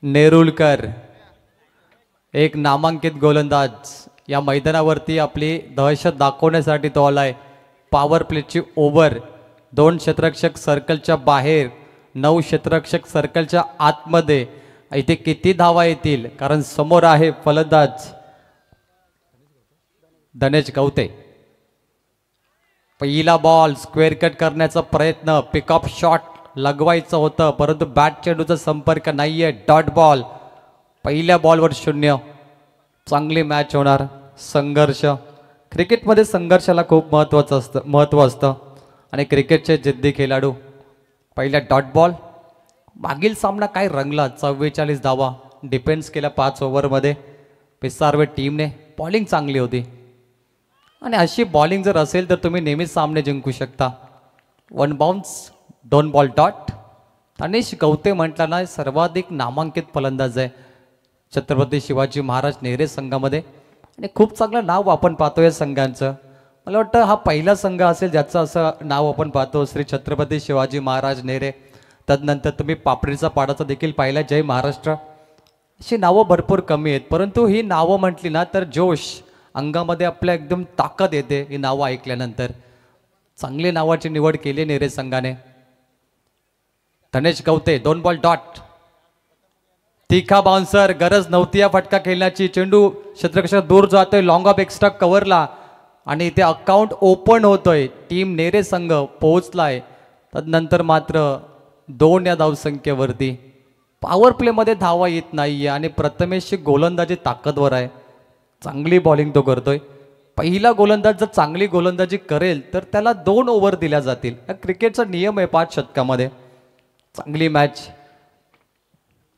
नेरुलकर एक नामांकित गोलंदाज या मैदानावरती आपली दहशत दाखवण्यासाठी तो आलाय. Power प्लेची over. 2 क्षेत्ररक्षक सर्कलच्या बाहेर, 9 क्षेत्ररक्षक सर्कलच्या आतमध्ये. इथे किती धावा येतील कारण समोर आहे फलंदाज धनेश गवते. पहिला बॉल स्क्वेअर कट करण्याचा प्रयत्न, पिकअप शॉट लगवायचं होतं परंतु बॅट चेंडूचा संपर्क नाहीये. Dot ball. पहिल्या बॉलवर 0. चांगली मॅच होणार. संघर्ष. क्रिकेटमध्ये संघर्षाला खूप महत्त्व असतं आणि क्रिकेटचे जिद्दी खेळाडू. पहिल्या डॉट बॉल. मागील सामना काय रंगला. 44 धावा डिफेन्स केल्या 5 ओव्हरमध्ये. पिसारवे टीमने बॉलिंग चांगली होती आणि अशी बॉलिंग जर असेल तर तुम्ही नेहमीच सामने जिंकू शकता. 1 बाउन्स 2 बॉल डॉट. धनेश गवते म्हटला ना सर्वाधिक नामांकित फलंदाज आहे छत्रपती शिवाजी महाराज नेहरे संघामध्ये आणि खूप चांगलं नाव आपण पाहतो या संघांचं. मला वाटतं हा पहिला संघ असेल ज्याचं असं नाव आपण पाहतो श्री छत्रपती शिवाजी महाराज नेहरे. तदनंतर तुम्ही पापडीचा पाडाचा देखील पाहिला जय महाराष्ट्र. अशी नावं भरपूर कमी आहेत परंतु ही नावं म्हटली ना तर जोश अंगामध्ये आपल्या एकदम ताकद येते ही नावं ऐकल्यानंतर. चांगली नावाची निवड केली नेहरे संघाने. धनेश गवते 2 बॉल डॉट. तिखा बाउन्सर. गरज नव्हती या फटका खेळण्याची. चेंडू क्षेत्ररक्षक दूर जातोय लॉंग ऑफ एक्स्ट्रा कव्हरला आणि इथे अकाउंट ओपन होतोय. टीम नेहरे संघ पोहोचलाय. तदनंतर मात्र 2 या धावसंख्येवरती. पॉवर प्लेमध्ये धावा येत नाहीये आणि प्रथमेशची गोलंदाजी ताकदवर आहे. चांगली बॉलिंग तो करतोय. पहिला गोलंदाज जर चांगली गोलंदाजी करेल तर त्याला 2 ओव्हर दिल्या जातील. हा क्रिकेटचा नियम आहे 5 शतकामध्ये. चांगली मॅच.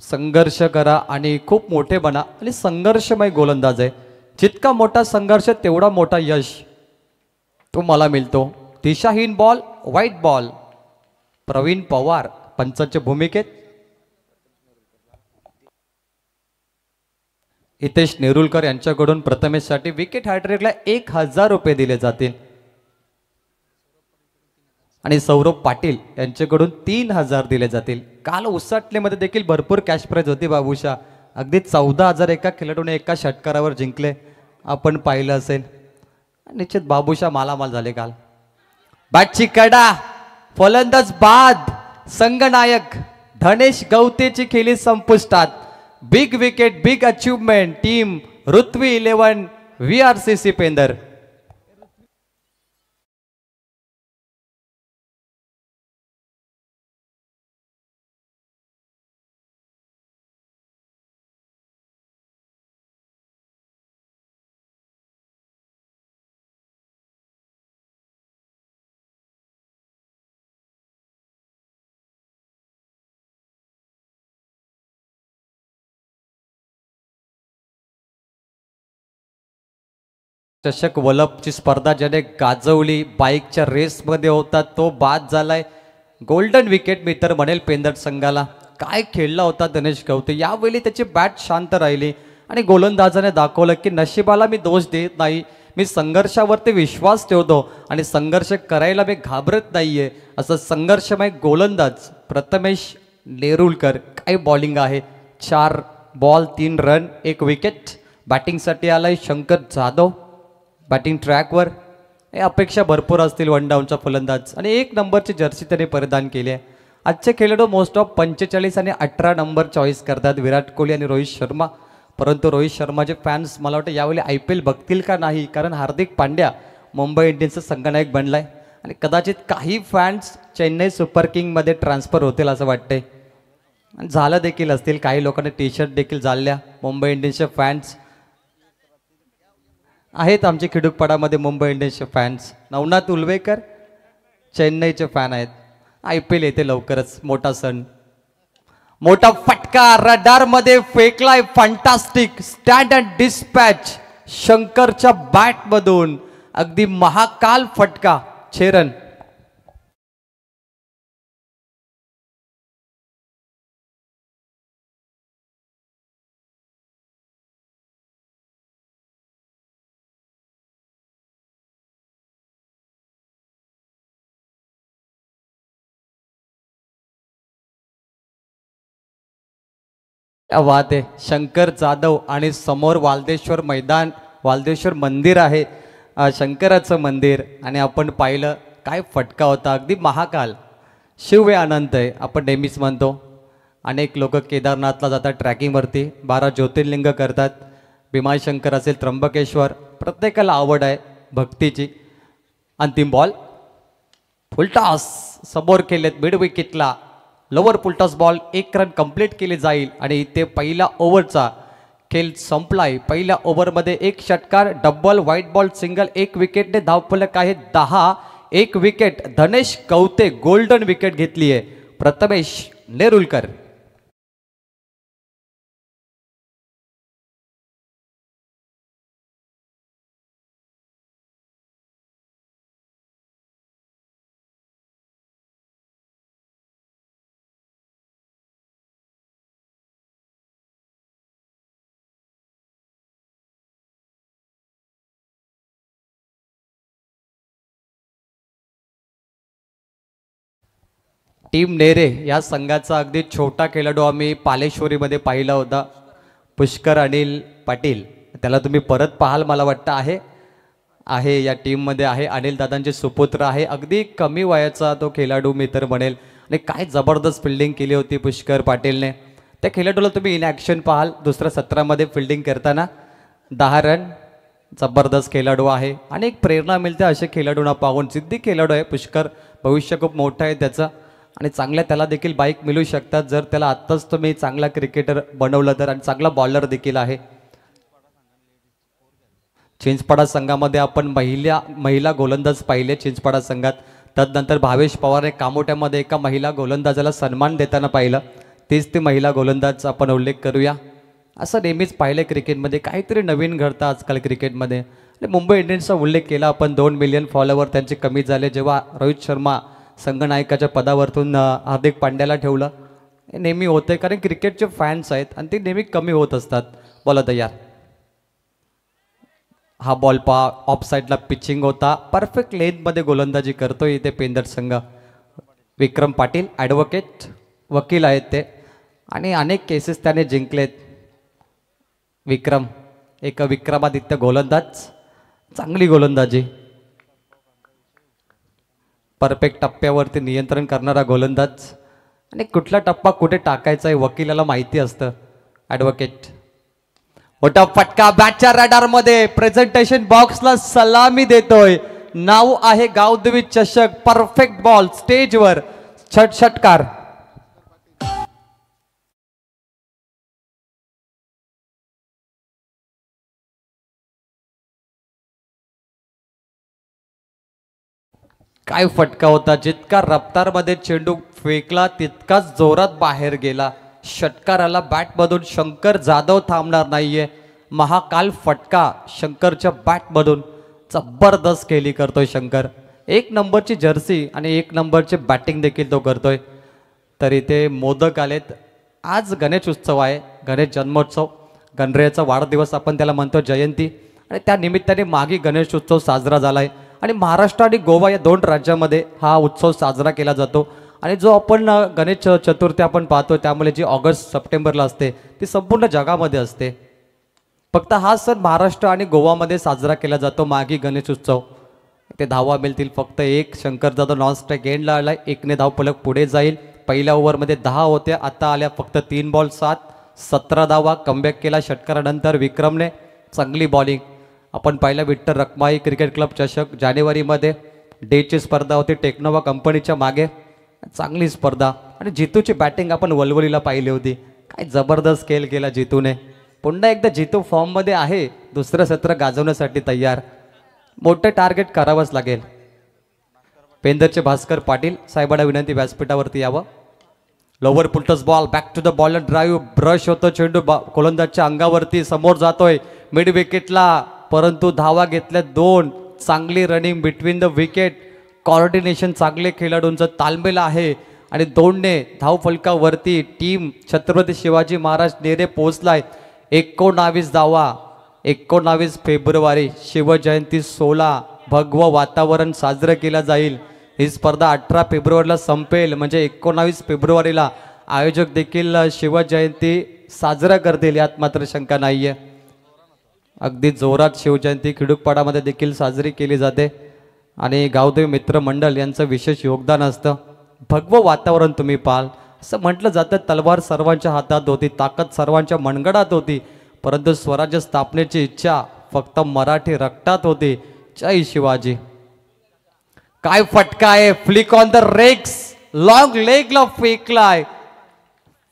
संघर्ष करा आणि खूप मोठे बना आणि संघर्षमय गोलंदाज आहे. जितका मोठा संघर्ष तेवढा मोठा यश तुम्हाला मिळतो. दिशाहीन ball wide ball. Praveen Pawar पंचांच्या भूमिकेत. हितेश नेरुलकर यांच्याकडून प्रथमेशसाठी विकेट हॅट्रिकला 1000 रुपये दिले जातील आणि सौरभ पाटील यांच्याकडून 3000 दिले जातील. काल उसाटलेमध्ये देखील भरपूर कॅश प्राइज होती बाबूशा. अगदी 14,000 एका खेळाडूने एका षटकारावर जिंकले आपण पाहिलं असेल. निश्चित बाबूशा मालामाल झाले काल. बॅटची कडा. फलंदाज बाद. संघनायक धनेश गवतेची खेळी संपुष्टात. Big wicket big achievement team Rutvi 11 VRCC Pendar. चषक वलपची स्पर्धा ज्याने गाजवली बाईकच्या रेसमध्ये होता तो बाद झालाय. गोल्डन विकेट मी तर म्हणेल पेंदर संघाला. काय खेळला होता धनेश गवते. यावेळी त्याची बॅट शांत राहिली आणि गोलंदाजाने दाखवलं की नशिबाला मी दोष देत नाही. मी संघर्षावरती विश्वास ठेवतो आणि संघर्ष करायला मी घाबरत नाहीये. असं संघर्षमय गोलंदाज प्रथमेश नेरुलकर. काय बॉलिंग आहे. 4 बॉल 3 रन 1 विकेट. बॅटिंगसाठी आलाय शंकर जाधव. बॅटिंग ट्रॅकवर. हे अपेक्षा भरपूर असतील 1 डाऊनचा फलंदाज आणि 1 नंबरची जर्सी त्याने परिधान केली आहे. आजचे खेळाडू मोस्ट ऑफ 45 आणि 18 नंबर चॉईस करतात. विराट कोहली आणि रोहित शर्मा. परंतु रोहित शर्माचे फॅन्स मला वाटतं यावेळी IPL बघतील का नाही कारण हार्दिक पांड्या मुंबई इंडियन्सचा संघनायक बनलाय आणि कदाचित काही फॅन्स चेन्नई सुपर किंगमध्ये ट्रान्सफर होतील असं वाटतंय. झालं देखील असतील. काही लोकांनी टी शर्ट देखील जाळल्या. मुंबई इंडियन्सचे फॅन्स आहेत आमचे खिडूकपाडामध्ये मुंबई इंडियन्सचे फॅन्स. नवनाथ उलवेकर चेन्नईचे फॅन आहेत. IPL येते लवकरच. मोठा सण. मोठा फटका रडार मध्ये फेकलाय. फंटास्टिक स्टँडर्ड डिस्पॅच शंकरच्या बॅट मधून. अगदी महाकाल फटका. 6 रन. क्या बात आहे. शंकर जाधव आणि समोर वालदेश्वर मैदान, वालदेश्वर मंदिर आहे, शंकराचं मंदिर. आणि आपण पाहिलं काय फटका होता, अगदी महाकाल. शिव हे अनंत आहे आपण नेहमीच म्हणतो. अनेक लोक केदारनाथला जातात ट्रॅकिंगवरती, 12 ज्योतिर्लिंग करतात. भीमाशंकर असेल, त्र्यंबकेश्वर, प्रत्येकाला आवड आहे भक्तीची. अंतिम बॉल फुलटॉस समोर केलेत मिड विकेटला. Lower full toss ball, 1 run complete केली जाईल. आणि इथे पहिला ओव्हरचा खेळ संपलाय. पहिल्या ओव्हरमध्ये 1 षटकार, डबल, व्हाईट बॉल, सिंगल, 1 विकेटने धावफलक आहे 10. 1 विकेट धनेश कवते गोल्डन विकेट घेतली आहे. प्रथमेश नेरुलकर. टीम नेरे या संघाचा अगदी छोटा खेळाडू आम्ही पालेश्वरीमध्ये पाहिला होता, पुष्कर अनिल पाटील. त्याला तुम्ही परत पाहाल मला वाटतं. आहे या टीममध्ये आहे. अनिल दादांचे सुपुत्र आहे. अगदी कमी वयाचा तो खेळाडू मी तर म्हणेल. आणि काय जबरदस्त फिल्डिंग केली होती पुष्कर पाटीलने. त्या खेळाडूला तुम्ही इन ॲक्शन पाहाल दुसऱ्या सत्रामध्ये फिल्डिंग करताना. 10 रन, जबरदस्त खेळाडू आहे. आणि एक प्रेरणा मिळते असे खेळाडूंना पाहून. जिद्दी खेळाडू आहे पुष्कर, भविष्य खूप मोठं आहे त्याचं. आणि चांगल्या त्याला देखील बाईक मिळू शकतात जर त्याला आत्ताच तुम्ही चांगला क्रिकेटर बनवलं तर. आणि चांगला बॉलर देखील आहे. चिंचपाडा संघामध्ये आपण महिला गोलंदाज पाहिले चिंचपाडा संघात. तदनंतर भावेश पवारने कामोट्यामध्ये एका महिला गोलंदाजाला सन्मान देताना पाहिलं. तीच ती महिला गोलंदाज आपण उल्लेख करूया. असं नेहमीच पाहिलं क्रिकेटमध्ये, काहीतरी नवीन घडतं आजकाल क्रिकेटमध्ये. आणि मुंबई इंडियन्सचा उल्लेख केला आपण. 2 मिलियन फॉलोवर त्यांचे कमी झाले जेव्हा रोहित शर्मा संघनायकाच्या पदावरतून हार्दिक पांड्याला ठेवलं. हे नेहमी होते कारण क्रिकेटचे फॅन्स आहेत आणि ते नेहमी कमी होत असतात. बोला तयार. हा बॉल ऑफ साईडला पिचिंग होता. परफेक्ट लेनमध्ये गोलंदाजी करतोय इथे पेंदर संघ. विक्रम पाटील ॲडव्होकेट वकील आहेत ते आणि अनेक केसेस त्याने जिंकलेत. विक्रमादित्य गोलंदाज, चांगली गोलंदाजी, परफेक्ट टप्प्यावरती नियंत्रण करणारा गोलंदाज. आणि कुठला टप्पा कुठे टाकायचा आहे वकिलाला माहिती असतं. ॲडव्होकेट मोठा फटका बॅटच्या रडारमध्ये. प्रेझेंटेशन बॉक्सला सलामी देतोय. नाव आहे गावदेवी चषक. परफेक्ट बॉल स्टेजवर, षटकार. काय फटका होता. जितका रफ्तारमध्ये चेंडू फेकला तितकाच जोरात बाहेर गेला. षटकाराला बॅटमधून शंकर जाधव थांबणार नाहीये. महाकाल फटका शंकरच्या बॅटमधून. जबरदस्त खेळी करतोय शंकर. 1 नंबरची जर्सी आणि 1 नंबरची बॅटिंग देखील तो करतोय. तर इथे मोदक आलेत. आज गणेश उत्सव आहे, गणेश जन्मोत्सव. गणरायाचा वाढदिवस आपण त्याला म्हणतो, जयंती. आणि त्या निमित्ताने मागे गणेश उत्सव साजरा झाला आहे. आणि महाराष्ट्र आणि गोवा या 2 राज्यामध्ये हा उत्सव साजरा केला जातो. आणि जो आपण गणेश चतुर्थी आपण पाहतो त्यामुळे जी ऑगस्ट सप्टेंबरला असते ती संपूर्ण जगामध्ये असते. फक्त हा सण महाराष्ट्र आणि गोवामध्ये साजरा केला जातो. मागे गणेश उत्सव. ते धावा मिळतील फक्त 1. शंकर जाधव नॉन स्ट्राईक एंडला आलाय. 1ने धावफलक पुढे जाईल. पहिल्या ओव्हरमध्ये 10 होत्या, आता आल्या फक्त 3 बॉल 7. 17 धावा. कमबॅक केला षटकारानंतर विक्रमने. चांगली बॉलिंग. आपण पाहिलं विठ्ठल रखमाई क्रिकेट क्लब चषक जानेवारीमध्ये डेची स्पर्धा होती टेक्नोवा कंपनीच्या मागे. चांगली स्पर्धा. आणि जितूची बॅटिंग आपण वलवलीला पाहिली होती. काय जबरदस्त खेळ केला जितूने. पुन्हा एकदा जितू फॉर्ममध्ये आहे. दुसरं सत्र गाजवण्यासाठी तयार. मोठं टार्गेट करावंच लागेल. पेंदरचे भास्कर पाटील साहेबांना विनंती व्यासपीठावरती यावं. Lower full toss ball, back to the ball, drive, brush होतो चेंडू गोलंदाजच्या अंगावरती. समोर जातोय मिड विकेटला, परंतु धावा घेतल्या 2. चांगली running between the wicket. Coordination चांगले खेळाडूंचं तालमेल आहे. आणि 2ने धावफलकावरती टीम छत्रपती शिवाजी महाराज नेरे पोहोचलाय. 19 धावा. 19 फेब्रुवारी शिवजयंती 16. भगवं वातावरण साजरं केलं जाईल. ही स्पर्धा 18 फेब्रुवारीला संपेल. म्हणजे 19 फेब्रुवारीला आयोजक देखील शिवजयंती साजरा करतील यात मात्र शंका नाहीये. अगदी जोरात शिवजयंती खिडूकपाडामध्ये देखील साजरी केली जाते आणि गावदेवी मित्र मंडळ यांचं विशेष योगदान असतं. भगवं वातावरण तुम्ही पाहाल. असं म्हटलं जातं तलवार सर्वांच्या हातात होती, ताकद सर्वांच्या मनगडात होती, परंतु स्वराज्य स्थापनेची इच्छा फक्त मराठी रक्तात होती. जय शिवाजी. काय फटका आहे. Flick on the rex, long लेगला फेकलाय.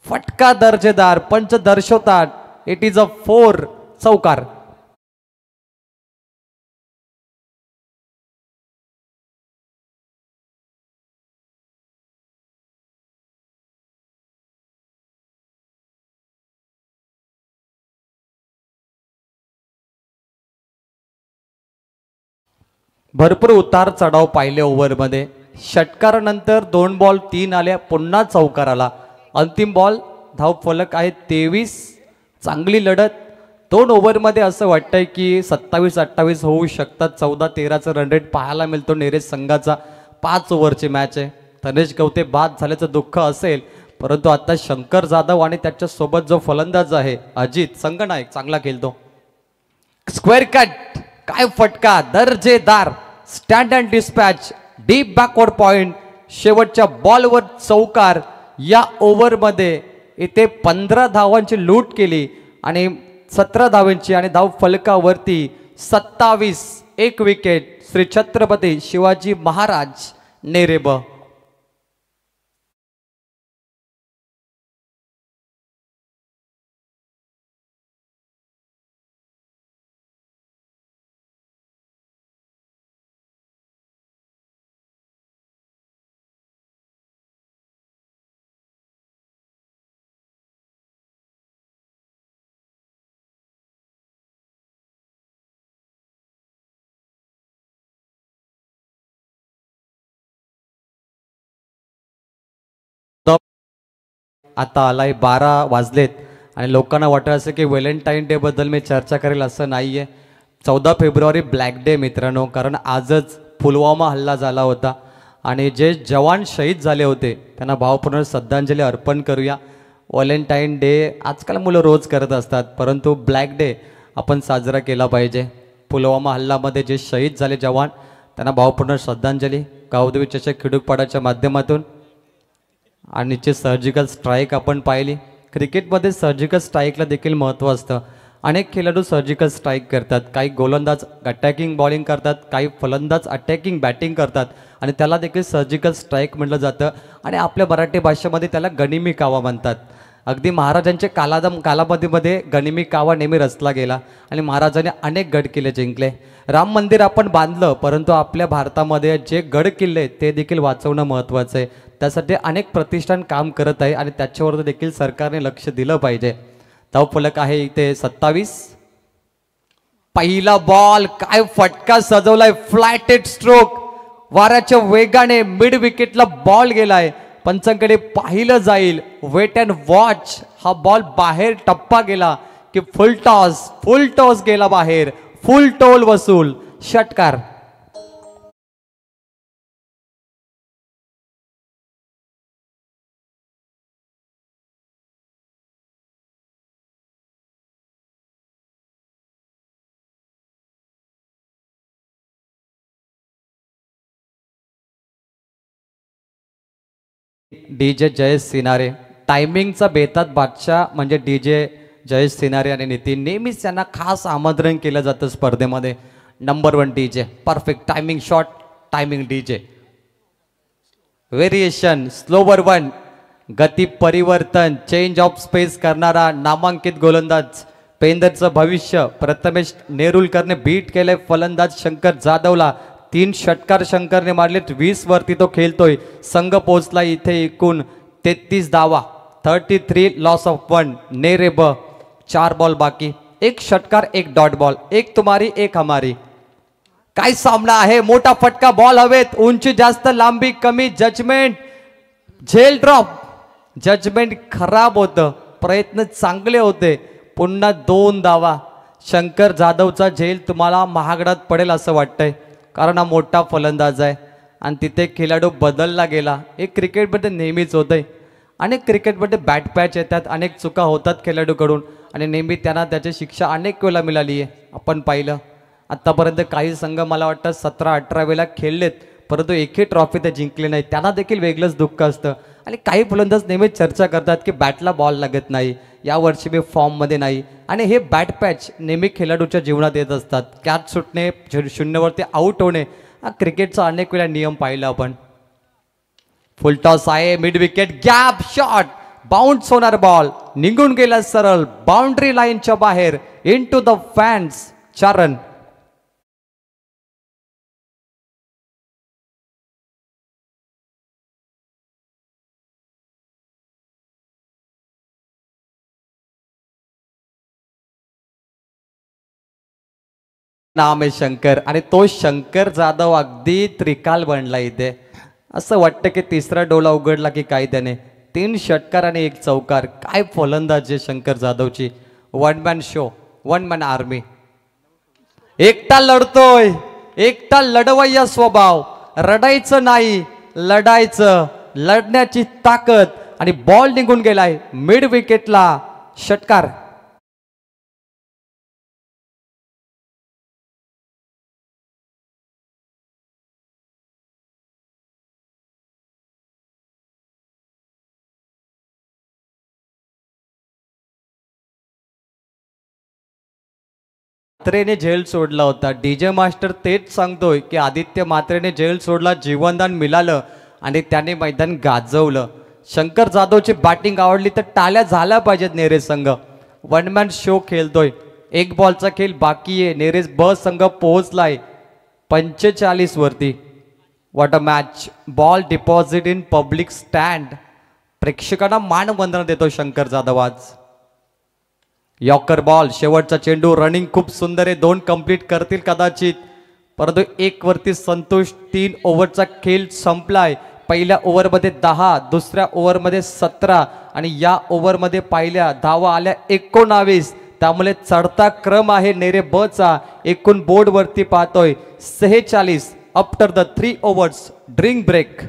फटका दर्जेदार. पंच दर्शवतात इट इज अ 4 चौकार. भरपूर उतार चढाव पाहिले ओव्हरमध्ये. षटकारानंतर 2 बॉल 3 आल्या, पुन्हा चौकार आला. अंतिम बॉल धावफलक आहे 23. चांगली लढत. 2 ओव्हरमध्ये असं वाटतंय की 27-28 होऊ शकतात. 14-13चं रन रेट पाहायला मिळतो नेरेश संघाचा. 5 ओव्हरची मॅच आहे. तनेश गवते बाद झाल्याचं दुःख असेल, परंतु आता शंकर जाधव आणि त्याच्यासोबत जो फलंदाज आहे अजित संगनायक चांगला खेळतो. Square cut. काय फटका दर्जेदार. Stand and dispatch. Deep backward point. शेवटच्या बॉलवर चौकार. या ओव्हरमध्ये इथे 15 धावांची लूट केली आणि 17 धावांची आणि धाव फलकावरती 27. 1 विकेट. श्री छत्रपती शिवाजी महाराज नेरेब. आता आलाय 12 वाजलेत आणि लोकांना वाटत असं की व्हॅलेंटाईन डे बद्दल मी चर्चा करेल असं नाहीये. 14 फेब्रुवारी ब्लॅक डे मित्रांनो, कारण आजच पुलवामा हल्ला झाला होता आणि जे जवान शहीद झाले होते त्यांना भावपूर्ण श्रद्धांजली अर्पण करूया. व्हॅलेंटाईन डे आजकाल मुलं रोज करत असतात, परंतु ब्लॅक डे आपण साजरा केला पाहिजे. पुलवामा हल्ल्यामध्ये जे शहीद झाले जवान त्यांना भावपूर्ण श्रद्धांजली. गावदेवी चषक खिडूकपाडाच्या माध्यमातून आणि जे सर्जिकल स्ट्राईक आपण पाहिली. क्रिकेटमध्ये सर्जिकल स्ट्राईकला देखील महत्त्व असतं. अनेक खेळाडू सर्जिकल स्ट्राईक करतात. काही गोलंदाज अटॅकिंग बॉलिंग करतात, काही फलंदाज अटॅकिंग बॅटिंग करतात आणि त्याला देखील सर्जिकल स्ट्राईक म्हटलं जातं आणि आपल्या मराठी भाषेमध्ये त्याला गनिमी कावा म्हणतात. अगदी महाराजांच्या कालावधीमध्ये गनिमी कावा नेहमी रचला गेला आणि महाराजांनी अनेक गड किल्ले जिंकले. राम मंदिर आपण बांधलं, परंतु आपल्या भारतामध्ये जे गड किल्ले ते देखील वाचवणं महत्त्वाचं आहे. त्यासाठी अनेक प्रतिष्ठान काम करत आहे आणि त्याच्यावर देखील सरकारने लक्ष दिलं पाहिजे. धावफलक आहे इथे 27. पहिला बॉल. काय फटका सजवलाय. Flatted stroke. वाऱ्याच्या वेगाने मिड विकेटला बॉल गेलाय. पंचांकडे पाहिलं जाईल. Wait and watch. हा बॉल बाहेर टप्पा गेला की फुल टॉस गेला बाहेर. फुल टोल वसूल. षटकार. DJ Jayesh scenario. टायमिंगचा बेतात बादशाह म्हणजे डीजे जयेश सिनारे आणि नितीन. नेहमीच त्यांना खास आमंत्रण केलं जातं स्पर्धेमध्ये. Number 1 DJ. Perfect timing shot. Timing DJ. Variation. Slower 1. गती परिवर्तन. चेंज ऑफ स्पेस करणारा नामांकित गोलंदाज. पेंदरचं भविष्य. प्रथमेश नेरुलकरने बीट केले फलंदाज शंकर जाधवला. 3 षटकार शंकरने मारलेत. 20 वरती तो खेळतोय. संघ पोहोचला इथे एकूण 33 धावा. 33 लॉस ऑफ 1. नेरेब. 4 बॉल बाकी. 1 षटकार 1 डॉट बॉल. 1 तुम्हारी 1 हमारी. काय सामना आहे. मोठा फटका. बॉल हवेत. उंची जास्त, लांबी कमी. जजमेंट. झेल ड्रॉप. जजमेंट खराब होतं. प्रयत्न चांगले होते. पुन्हा 2 धावा. शंकर जाधवचा झेल तुम्हाला महागडात पडेल असं वाटतंय, कारण हा मोठा फलंदाज आहे आणि तिथे खेळाडू बदलला गेला. एक क्रिकेटमध्ये नेहमीच होतंय. अनेक क्रिकेटमध्ये बॅट पॅच येतात, अनेक चुका होतात खेळाडूकडून आणि नेहमी त्यांना त्याची शिक्षा अनेक वेळा मिळाली आहे. आपण पाहिलं आत्तापर्यंत काही संघ मला वाटतं 17-18 वेळा खेळलेत, परंतु एकही ट्रॉफी ते जिंकले नाही. त्यांना देखील वेगळंच दुःख असतं. आणि काही फलंदाज नेहमीच चर्चा करतात की बॅटला बॉल लागत नाही, यावर्षी मी फॉर्ममध्ये नाही. आणि हे बॅट पॅच नेहमी खेळाडूच्या जीवनात येत असतात. कॅच सुटणे, शून्यवरती आऊट होणे, हा क्रिकेटचा अनेक वेळा नियम पाहिला आपण. फुल टॉस आहे, mid wicket, gap shot, bounce होणार बॉल, निघून गेला सरळ बाउंड्री लाईनच्या बाहेर, into the fans. 4 run. नाम आहे शंकर आणि तो शंकर जाधव अगदी त्रिकाल बनला इथे. असं वाटतं की तिसरा डोला उघडला की काय त्याने. 3 षटकार आणि 1 चौकार. काय फलंदाज आहे शंकर जाधवची. One man show, one man army. एकटा लढतोय, एकटा लढवय्या स्वभाव, रडायचं नाही, लढायचं, लढण्याची ताकद. आणि बॉल निघून गेलाय मिड विकेटला. षटकार. मात्रेने झेल सोडला होता. डीजे मास्टर तेच सांगतोय की आदित्य मात्रेने झेल सोडला, जीवनदान मिळालं आणि त्याने मैदान गाजवलं. शंकर जाधवची बॅटिंग आवडली तर टाळ्या झाल्या पाहिजेत. नेरेज संघ वन मॅन शो खेळतोय. 1 बॉलचा खेळ बाकी आहे. नेरेज ब संघ पोहोचलाय 45 वरती. What a match. Ball deposit in public stand. प्रेक्षकांना मानवंदना देतो शंकर जाधव आज. यॉकर बॉल, शेवटचा चेंडू, रनिंग खूप सुंदर आहे. 2 कंप्लीट करतील कदाचित, परंतु 1 वरती संतोष. 3 ओव्हरचा खेळ संपलाय. पहिल्या ओव्हरमध्ये 10, दुसऱ्या ओव्हरमध्ये 17 आणि या ओव्हरमध्ये पाहिल्या धावा आल्या 19. त्यामुळे चढता क्रम आहे नेरे ब चा. एकूण बोर्डवरती पाहतोय 46 after the 3 overs. Drink break.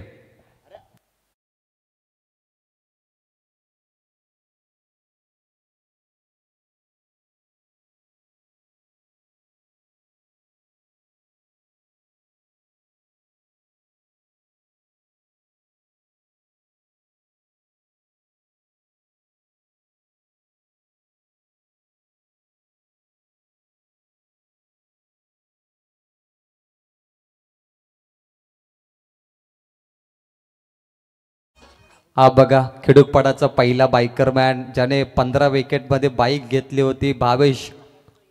हा बघा खिडूकपाडाचा पहिला बायकर मॅन, ज्याने 15 विकेटमध्ये बाईक घेतली होती, भावेश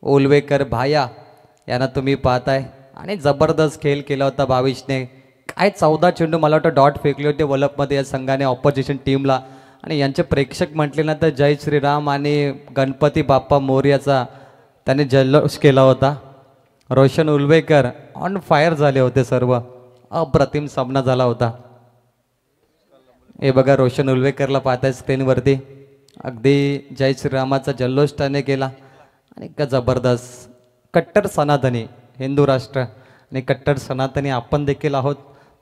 ओलवेकर भाया यांना तुम्ही पाहताय. आणि जबरदस्त खेळ केला होता भावेशने. काय 14 चेंडू मला वाटतं डॉट फेकले होते वलपमध्ये या संघाने ऑपोजिशन टीमला. आणि यांचे प्रेक्षक म्हटले ना तर जय श्रीराम आणि गणपती बाप्पा मोर्याचा त्याने जल्लोष केला होता. रोशन उलवेकर ऑन फायर झाले होते सर्व. अप्रतिम सामना झाला होता. हे बघा रोशन उलवेकरला पाहताय स्क्रीनवरती. अगदी जय श्रीरामाचा जल्लोष त्याने केला. आणि का जबरदस्त. कट्टर सनातनी हिंदू राष्ट्र आणि कट्टर सनातनी आपण देखील आहोत.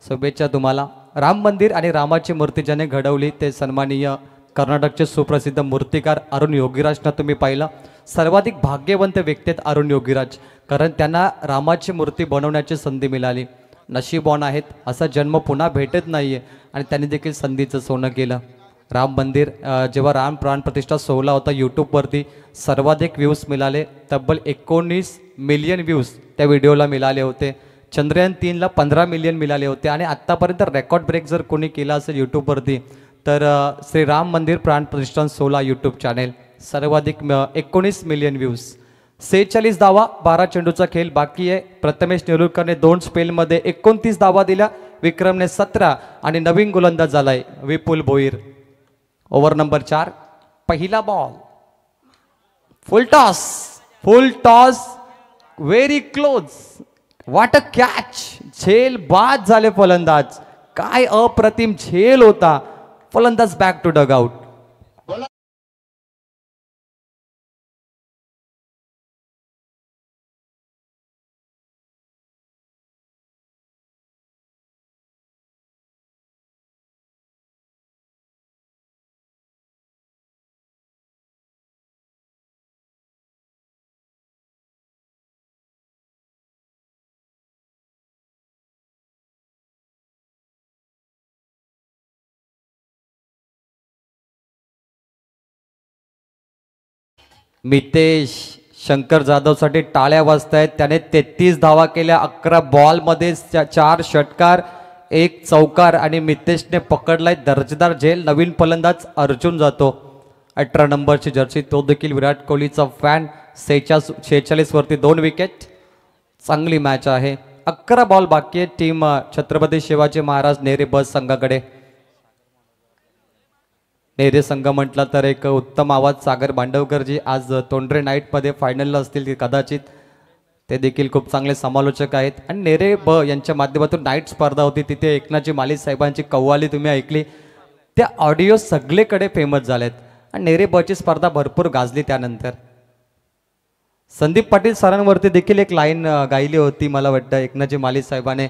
शुभेच्छा तुम्हाला. राम मंदिर आणि रामाची मूर्ती ज्याने घडवली ते सन्माननीय कर्नाटकचे सुप्रसिद्ध मूर्तिकार अरुण योगीराजना तुम्ही पाहिलं. सर्वाधिक भाग्यवंत व्यक्ती आहेत अरुण योगीराज, कारण त्यांना रामाची मूर्ती बनवण्याची संधी मिळाली. नशीबवान आहेत. असा जन्म पुन्हा भेटत नाहीये आणि त्यांनी देखील संधीचं सोनं केलं. राम मंदिर जेव्हा राम प्राण प्रतिष्ठा सोहळा होता यूट्यूबवरती सर्वाधिक व्ह्यूज मिळाले. तब्बल 19 मिलियन व्ह्यूज त्या व्हिडिओला मिळाले होते. चंद्रयान 3ला 15 मिलियन मिळाले होते. आणि आत्तापर्यंत रेकॉर्ड ब्रेक जर कोणी केला असेल यूट्यूबवरती तर श्री राम मंदिर प्राण प्रतिष्ठान सोहळा यूट्यूब चॅनेल. सर्वाधिक 19 मिलियन व्ह्यूज. 46 धावा, 12 चेंडूचा खेळ बाकी आहे. प्रथमेश नेरुरकरने 2 स्पेलमध्ये 29 धावा दिल्या. विक्रमने 17 आणि नवीन गोलंदाज झालाय विपुल भोईर. Over number 4. पहिला ball. Full toss, full toss, very close. What a catch. झेल बाद झाले फलंदाज. काय अप्रतिम झेल होता. फलंदाज back to dugout. Mitesh Shankar जाधवसाठी टाळ्या वाजतायत. त्याने 33 धावा केल्या, 11 बॉलमध्ये 4 षटकार 1 चौकार आणि मितेशने पकडलाय दर्जेदार झेल. नवीन फलंदाज अर्जुन जातो 18 नंबरची जर्सी, तो देखील विराट कोहलीचा फॅन. 46 वरती 2 विकेट. चांगली मॅच आहे. 11 बॉल बाकी आहे. टीम छत्रपती शिवाजी महाराज नेरे बस संघाकडे. नेरे संघ म्हटला तर एक उत्तम आवाज सागर बांडवकरजी आज तोंडरे नाईटमध्ये फायनलला असतील कदाचित. ते देखील खूप चांगले समालोचक आहेत. आणि नेरे ब यांच्या माध्यमातून नाईट स्पर्धा होती, तिथे एकनाथजी माली साहेबांची कव्वाली तुम्ही ऐकली. त्या ऑडिओ सगळीकडे फेमस झालेत आणि नेरे बची स्पर्धा भरपूर गाजली. त्यानंतर संदीप पाटील सरांवरती देखील एक लाईन गायली होती, मला वाटतं एकनाथजी माली साहेबाने.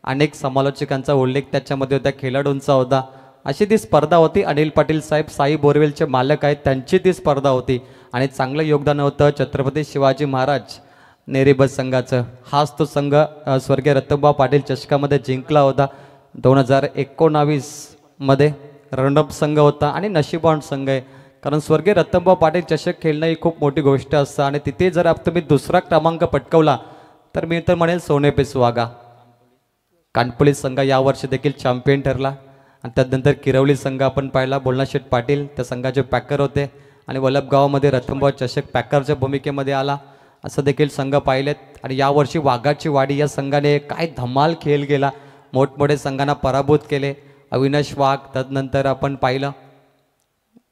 अनेक समालोचकांचा उल्लेख त्याच्यामध्ये होता, खेळाडूंचा होता. अशी ती स्पर्धा होती. अनिल पाटील साहेब साई बोरवेलचे मालक आहेत, त्यांची ती स्पर्धा होती आणि चांगलं योगदान होतं छत्रपती शिवाजी महाराज नेरे बस संघाचं. हाच तो संघ स्वर्गीय रतनबा पाटील चषकामध्ये जिंकला होता 2019 मध्ये. रनअप संघ होता आणि नशीबवान संघ आहे, कारण स्वर्गीय रतनबा पाटील चषक खेळणं ही खूप मोठी गोष्ट असतं आणि तिथे जर तुम्ही दुसरा क्रमांक पटकवला तर मी तर म्हणेल सोने पे सुहागा. कानपुली संघ यावर्षी देखील चॅम्पियन ठरला. आणि त्यानंतर किरवली संघ आपण पाहिला, बोलनाशेठ पाटील त्या संघाचे पॅकर होते आणि वल्लभगावमध्ये रतनबा चषक पॅकरच्या भूमिकेमध्ये आला. असं देखील संघ पाहिलेत. आणि यावर्षी वाघाची वाडी या संघाने काय धमाल खेळ केला, मोठमोठे संघांना पराभूत केले. अविनाश वाघ, त्यानंतर आपण पाहिलं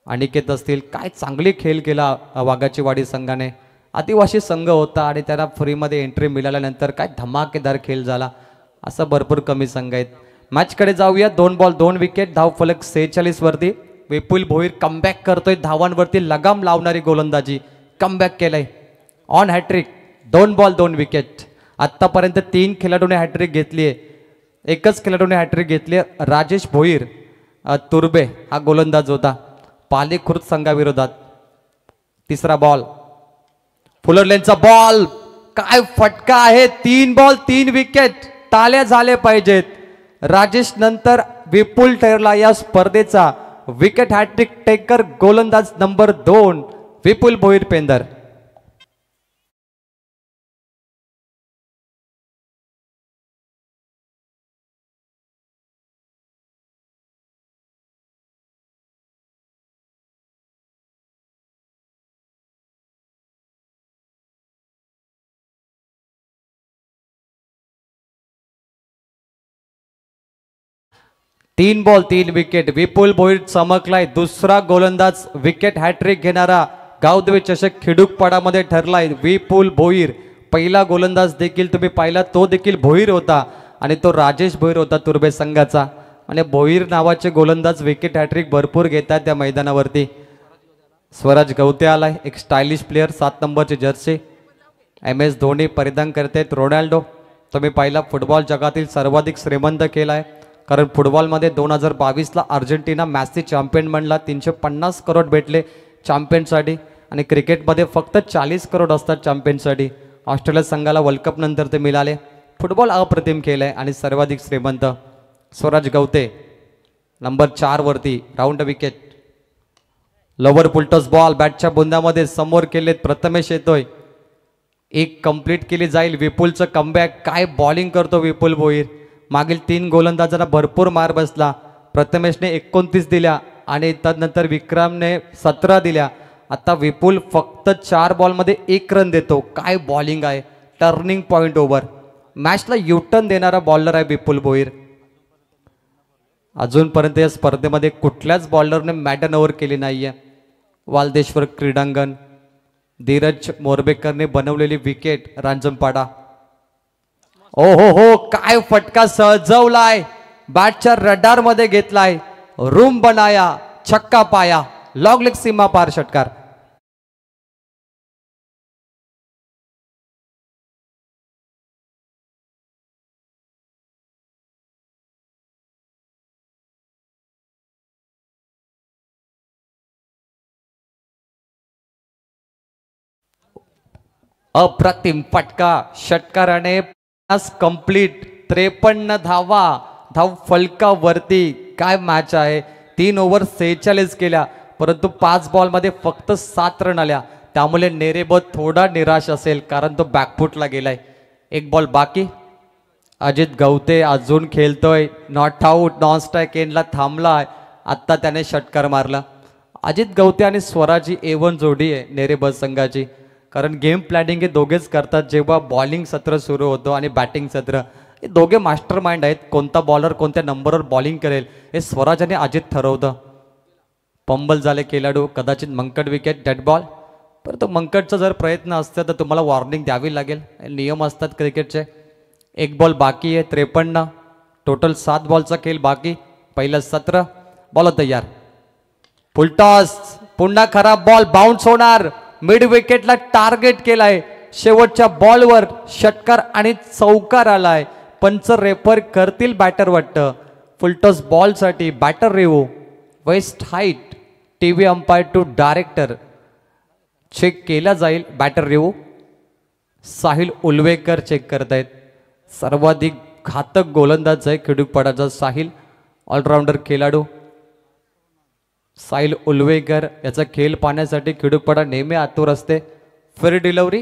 अनिकेत असतील, काय चांगली खेळ केला वाघाची वाडी संघाने. आदिवासी संघ होता आणि त्यांना फ्रीमध्ये एंट्री मिळाल्यानंतर काय धमाकेदार खेळ झाला. असं भरपूर कमी संघ आहेत. मॅचकडे जाऊया. 2 बॉल 2 विकेट, धावफलक 46 वरती. विपुल भोईर कमबॅक करतोय, धावांवरती लगाम लावणारी गोलंदाजी, कमबॅक केलंय ऑन हॅट्रिक. 2 ball 2 wicket. आत्तापर्यंत 3 खेळाडूने हॅट्रिक घेतली आहे, एकच खेळाडूने हॅट्रिक घेतली आहे. राजेश भोईर तुर्बे हा गोलंदाज होता पाली खुर्द संघाविरोधात. 3रा बॉल फुलरलेनचा बॉल, काय फटका आहे. 3 बॉल 3 विकेट. टाळ्या झाले पाहिजेत. राजेश नंतर विपुल ठरला या स्पर्धेचा विकेट हॅट्रिक टेकर गोलंदाज नंबर 2 विपुल भोईर पेंदर. तीन बॉल 3 विकेट. विपुल भोईर चमकलाय. दुसरा गोलंदाज विकेट हॅट्रिक घेणारा गावदेवी चषक खिडूकपाडामध्ये ठरलाय विपुल भोईर. पहिला गोलंदाज देखील तुम्ही पाहिला, तो देखील भोईर होता आणि तो राजेश भोईर होता तुर्बे संघाचा. आणि भोईर नावाचे गोलंदाज विकेट हॅट्रिक भरपूर घेतात त्या मैदानावरती. स्वराज गवते आलाय, एक स्टायलिश प्लेअर, 7 नंबरची जर्सी. MS धोनी परिधान करतायत. रोनाल्डो तुम्ही पाहिला, फुटबॉल जगातील सर्वाधिक श्रीमंत केलाय, कारण फुटबॉलमध्ये 2022ला अर्जेंटिना मॅचची चॅम्पियन बनला. 350 करोड भेटले चॅम्पियनसाठी. आणि क्रिकेटमध्ये फक्त 40 करोड असतात चॅम्पियनसाठी. ऑस्ट्रेलिया संघाला वर्ल्ड कप नंतर ते मिळाले. फुटबॉल अप्रतिम खेळ आहे आणि सर्वाधिक श्रीमंत. स्वराज गवते नंबर 4 वरती, राऊंड विकेट. लोवर पुलटॉस बॉल बॅटच्या बुंदामध्ये समोर केलेत. प्रथमेश येतोय, एक कंप्लीट केली जाईल. विपुलचं कमबॅक, काय बॉलिंग करतो विपुल भोईर. मागील 3 गोलंदाजांना भरपूर मार बसला. प्रथमेशने 29 दिल्या आणि त्यानंतर विक्रमने 17 दिल्या. आता विपुल फक्त 4 बॉलमध्ये 1 रन देतो. काय बॉलिंग आहे, टर्निंग पॉइंट ओव्हर. मॅचला युटर्न देणारा बॉलर आहे विपुल भोईर. अजूनपर्यंत या स्पर्धेमध्ये कुठल्याच बॉलरने मॅडन ओव्हर केली नाहीये. वालदेश्वर क्रीडांगण, धीरज मोरबेकरने बनवलेली विकेट रांजणपाडा. ओ हो, काय फटका सजवलाय, बॅटच्या रडार मध्ये घेतलाय, रूम बनाया, छक्का पाया, लॉग लेग सीमा पार षटकार. अप्रतिम फटका, षटकाराने कंप्लीट. 53 धावा, धाव फलकावरती. काय मॅच आहे. 3 ओव्हर 46 केल्या, परंतु 5 बॉलमध्ये फक्त 7 रन आल्या. त्यामुळे नेरेबत थोडा निराश असेल कारण तो बॅकफुटला गेलाय. एक बॉल बाकी. अजित गवते अजून खेळतोय. Not out. नॉन स्ट्राईक एंडला थांबलाय. आत्ता त्याने षटकार मारला. अजित गवते आणि स्वराजी A1 जोडी आहे नेरेबत संघाची. कारण गेम प्लॅनिंग हे दोघेच करतात जेव्हा बॉलिंग सत्र सुरू होतं आणि बॅटिंग सत्र. हे दोघे मास्टर माइंड आहेत. कोणता बॉलर कोणत्या नंबरवर बॉलिंग करेल हे स्वराज आणि अजित ठरवतं. पंबल झाले खेळाडू. कदाचित मंकड विकेट. Dead ball. परंतु मंकटचा जर प्रयत्न असतं तर तुम्हाला वॉर्निंग द्यावी लागेल. नियम असतात क्रिकेटचे. एक बॉल बाकी आहे. 53. टोटल 7 बॉलचा खेळ बाकी. पहिलं 17. बॉल तयार. फुलटॉस. पुन्हा खराब बॉल. बाउन्स होणार. मिड विकेटला टार्गेट केलाय. शेवटच्या बॉलवर षटकार आणि चौकार आलाय. पंच रेफर करतील बॅटर वाटतं. फुलटॉस बॉलसाठी batter review. Waist height. TV umpire to director check केला जाईल. Batter review. Sahil Ulwekar check करतायत. सर्वाधिक घातक गोलंदाज आहे खिडूकपाडाचा साहिल. ऑलराऊंडर खेळाडू साहिल उलवेकर याचा खेळ पाहण्यासाठी खिडूकपाडा नेहमी आतुर असते. Fair delivery.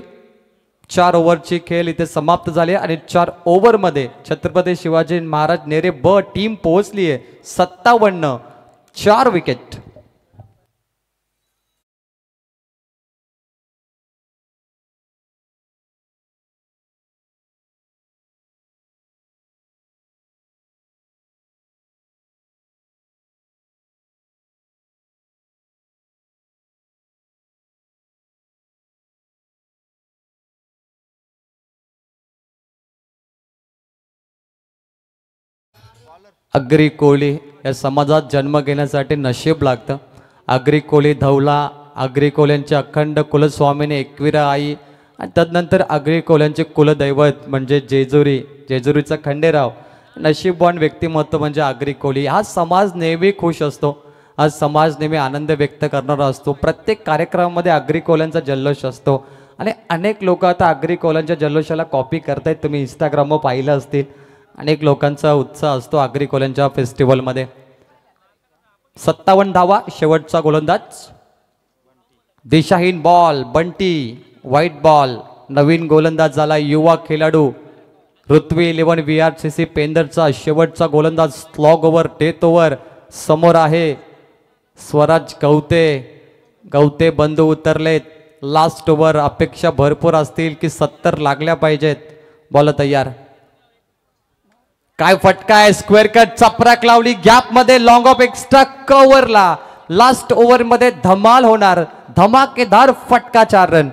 4 ओव्हरची खेळ इथे समाप्त झाली आणि 4 ओव्हरमध्ये छत्रपती शिवाजी महाराज नेरे ब टीम पोहोचली आहे 57. 4 विकेट. अग्री कोळी या समाजात जन्म घेण्यासाठी नशीब लागतं. अग्री कोळी धवला. अग्री कोल्यांचे अखंड कुलस्वामीने एकविरा आई आणि तदनंतर अग्री कोल्यांचे कुलदैवत म्हणजे जेजुरी. जेजुरीचा खंडेराव. नशीबवान व्यक्तिमत्व म्हणजे अग्री कोळी. हा समाज नेहमी खुश असतो. हा समाज नेहमी आनंद व्यक्त करणारा असतो. प्रत्येक कार्यक्रमामध्ये अग्री कोल्यांचा जल्लोष असतो आणि अनेक लोक आता अग्री कोल्यांच्या जल्लोषाला कॉपी करतायत. तुम्ही इंस्टाग्रामवर पाहिलं असतील. अनेक लोकांचा उत्साह असतो अग्री कोल्यांच्या फेस्टिवलमध्ये. 57 धावा. शेवटचा गोलंदाज. दिशाहीन बॉल. बंटी. Wide ball. नवीन गोलंदाज झाला युवा खेळाडू ऋत्वी 11 VRCC पेंदरचा शेवटचा गोलंदाज. Slog over. डेथ ओव्हर समोर आहे. स्वराज गवते. गवते बंधू उतरलेत. Last over. अपेक्षा भरपूर असतील की 70 लागल्या पाहिजेत. बॉल तयार. काय फटका आहे. Square cut. चपराक लावली गॅप मध्ये. लॉंग ऑफ एक्स्ट्रा कव्हरला. लास्ट ओव्हर मध्ये धमाल होणार. धमाकेदार फटका. 4 रन.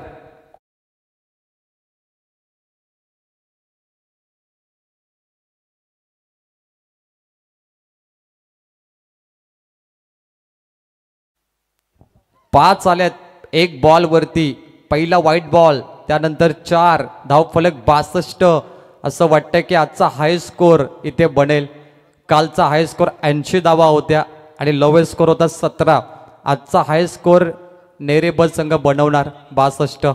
पाच आल्यात 1 बॉल वरती. पहिला व्हाईट बॉल. त्यानंतर 4 धावफलक 62. असं वाटतं की आजचा हाय स्कोर इथे बनेल. कालचा हाय स्कोर 80 धावा होत्या आणि लोवेस्ट स्कोर होता 17. आजचा हाय स्कोर नेरेबल संघ बनवणार 62.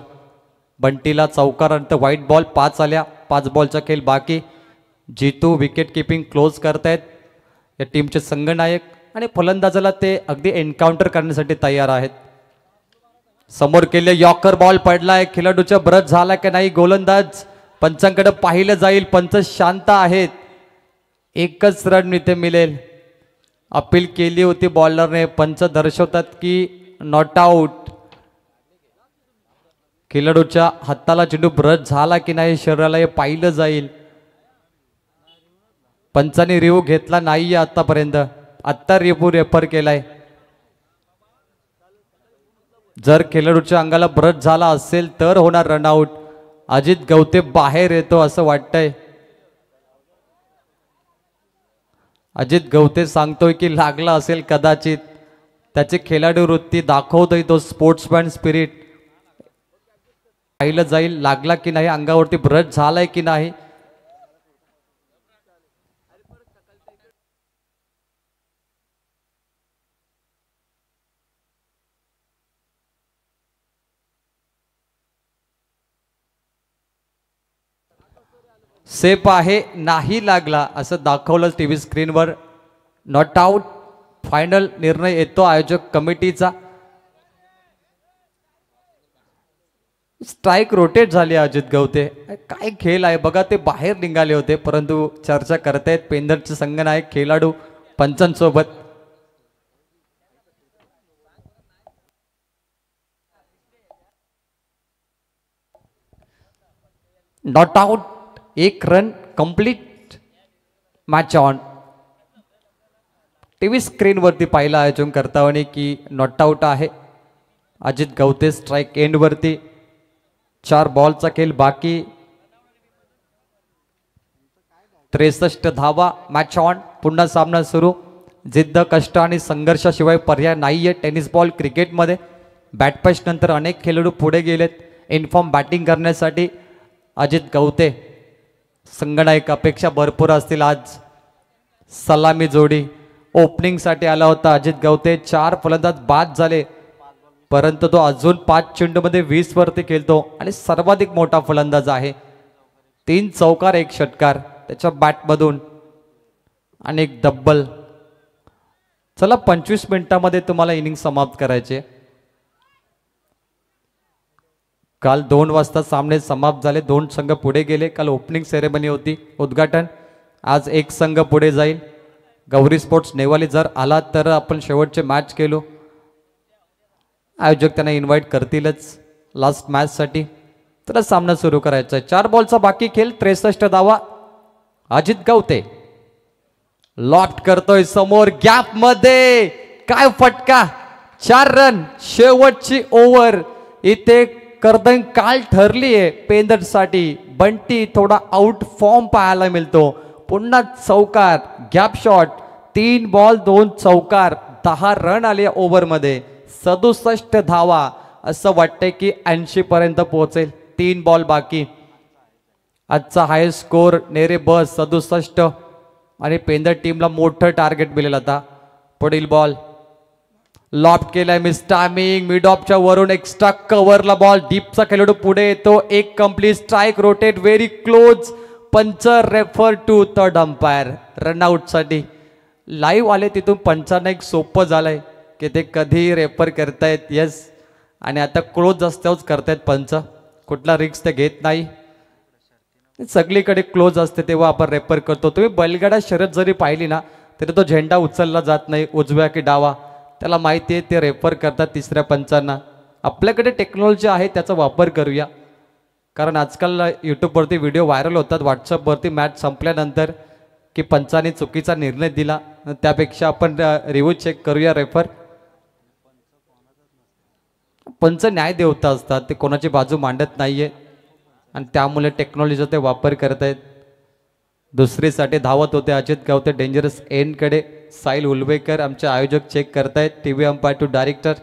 बंटीला चौकारानंतर व्हाईट बॉल. 5 आल्या. 5 बॉलचा खेळ बाकी. जितू विकेट किपिंग क्लोज करतायत या टीमचे संघनायक आणि फलंदाजाला ते अगदी एन्काउंटर करण्यासाठी तयार आहेत. समोर केले यॉर्कर बॉल पडलाय. खेळाडूच्या ब्रश झाला की नाही. गोलंदाज पंचांकडे पाहिलं जाईल. पंच शांत आहेत. 1च रन इथे मिळेल. अपील केली होती बॉलरने. पंच दर्शवतात की नॉट आऊट. खेळाडूच्या हाताला चेंडू ब्रश झाला की नाही शरीराला हे पाहिलं जाईल. पंचाने रिव्ह्यू घेतला नाहीये आतापर्यंत. आत्ता रिव्ह्यू रेफर केलाय. जर खेळाडूच्या अंगाला ब्रश झाला असेल तर होणार रनआउट. अजित गवते बाहेर येतो असं वाटतंय. अजित गवते सांगतोय की लागला असेल कदाचित. त्याची खेळाडू वृत्ती दाखवतोय तो स्पोर्ट्समॅन स्पिरिट. पाहिलं जाईल लागला की नाही. अंगावरती ब्रश झालाय की नाही. सेफ आहे. नाही लागला असं दाखवलं टीव्ही स्क्रीनवर. Not out. फायनल निर्णय येतो आयोजक कमिटीचा. स्ट्राईक रोटेट झाली अजित गवते. काय खेळ आहे बघा. ते बाहेर निघाले होते परंतु चर्चा करतायत पेंदरचे संघनायक खेळाडू पंचांसोबत. Not out. एक run complete. Match on. TV स्क्रीनवरती पाहिलं आयोजन करताना की नॉट आउट आहे अजित गवते. स्ट्राईक एंडवरती 4 बॉलचा खेळ बाकी. 63 धावा. Match on. पुन्हा सामना सुरू. जिद्द कष्ट आणि संघर्षाशिवाय पर्याय नाहीये टेनिस बॉल क्रिकेटमध्ये. बॅटपॅच नंतर अनेक खेळाडू पुढे गेलेत इनफॉर्म बॅटिंग करण्यासाठी. अजित गवते संघनायक अपेक्षा भरपूर असतील आज. सलामी जोडी ओपनिंगसाठी आला होता अजित गवते. 4 फलंदाज बाद झाले परंतु तो अजून 5 चेंडूमध्ये 20 वरती खेळतो आणि सर्वाधिक मोठा फलंदाज आहे. 3 चौकार 1 षटकार त्याच्या बॅटमधून आणि एक डब्बल. चला 25 मिनिटांमध्ये तुम्हाला इनिंग समाप्त करायचे. काल 2 वाजता सामने समाप्त झाले. 2 संघ पुढे गेले. काल ओपनिंग सेरेमनी होती उद्घाटन. आज एक संघ पुढे जाईल. गौरी स्पोर्ट्स नेवाली जर आला तर आपण शेवटचे मॅच केलो. आयोजक त्यांना इन्व्हाइट करतीलच लास्ट मॅच साठी. तर सामना सुरू करायचा आहे. 4 बॉलचा बाकी खेळ. 63 धावा. अजित गवते लॉफ्ट करतोय समोर गॅप मध्ये. काय फटका. 4 रन. शेवटची ओव्हर इथे कर्दन काल ठरली आहे पेंदरसाठी. बंटी थोडा आउट फॉर्म पाहायला मिळतो. पुन्हा चौकार गॅप शॉट. 3 बॉल 2 चौकार. 10 रन आले ओव्हरमध्ये. 67 धावा. असं वाटतंय की 80 पर्यंत पोहोचेल. 3 बॉल बाकी. आजचा हायस्ट स्कोर नेरे बस 67 आणि पेंदर टीमला मोठं टार्गेट मिळेल आता. पुढील बॉल लॉफ्ट केलाय. Miss timing. मिड ऑफच्या वरून एक्स्ट्रा कव्हरला बॉल. डीपचा खेळाडू पुढे येतो. एक complete. Strike rotate very close. पंचर refer to third umpire. Run out साठी लाईव्ह आले तिथून पंचांना एक सोपं झालंय की ते कधी रेफर करतायत. येस आणि आता क्लोज असल्यावरच करतायत पंच. कुठला रिक्स ते घेत नाही. सगळीकडे क्लोज असते तेव्हा आपण रेफर करतो. तुम्ही बैलगाडा शर्यत जरी पाहिली ना तरी तो झेंडा उचलला जात नाही उजव्या की डावा. त्याला माहिती आहे ते रेफर करतात तिसऱ्या पंचांना. आपल्याकडे टेक्नॉलॉजी आहे त्याचा वापर करूया. कारण आजकाल यूट्यूबवरती व्हिडिओ व्हायरल होतात. व्हॉट्सअपवरती मॅच संपल्यानंतर की पंचाने चुकीचा निर्णय दिला. त्यापेक्षा आपण रिव्ह्यू चेक करूया. रेफर पंच न्याय देवता असतात. ते कोणाची बाजू मांडत नाहीये आणि त्यामुळे टेक्नॉलॉजीचा ते वापर करतायत. दुसरीसाठी धावत होते अजित गवते डेंजरस एंडकडे. साहिल उलवेकर आमचे आयोजक चेक करतायत. TV umpire to director.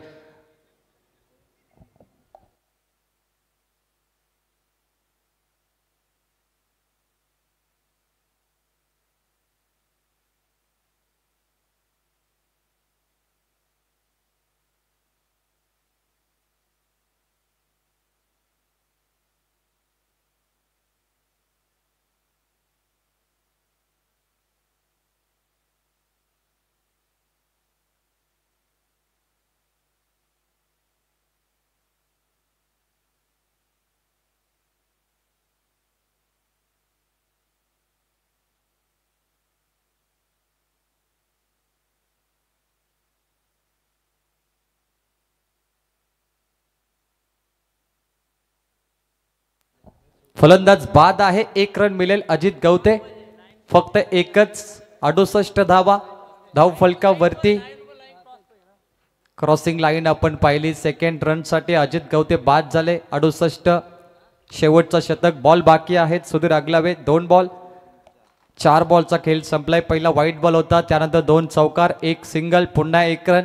फलंदाज बाद आहे. 1 रन मिळेल अजित गवते. फक्त एकच. 68 धावा. धाव फलकावरती. क्रॉसिंग लाईन आपण पाहिली. सेकंड रन साठी अजित गवते बाद झाले. 68. शेवटचा शतक. बॉल बाकी आहेत. सुधीर अगलावे 2 बॉल. 4 बॉलचा खेळ संपलाय. पहिला व्हाईट बॉल होता त्यानंतर 2 चौकार 1 सिंगल. पुन्हा 1 रन.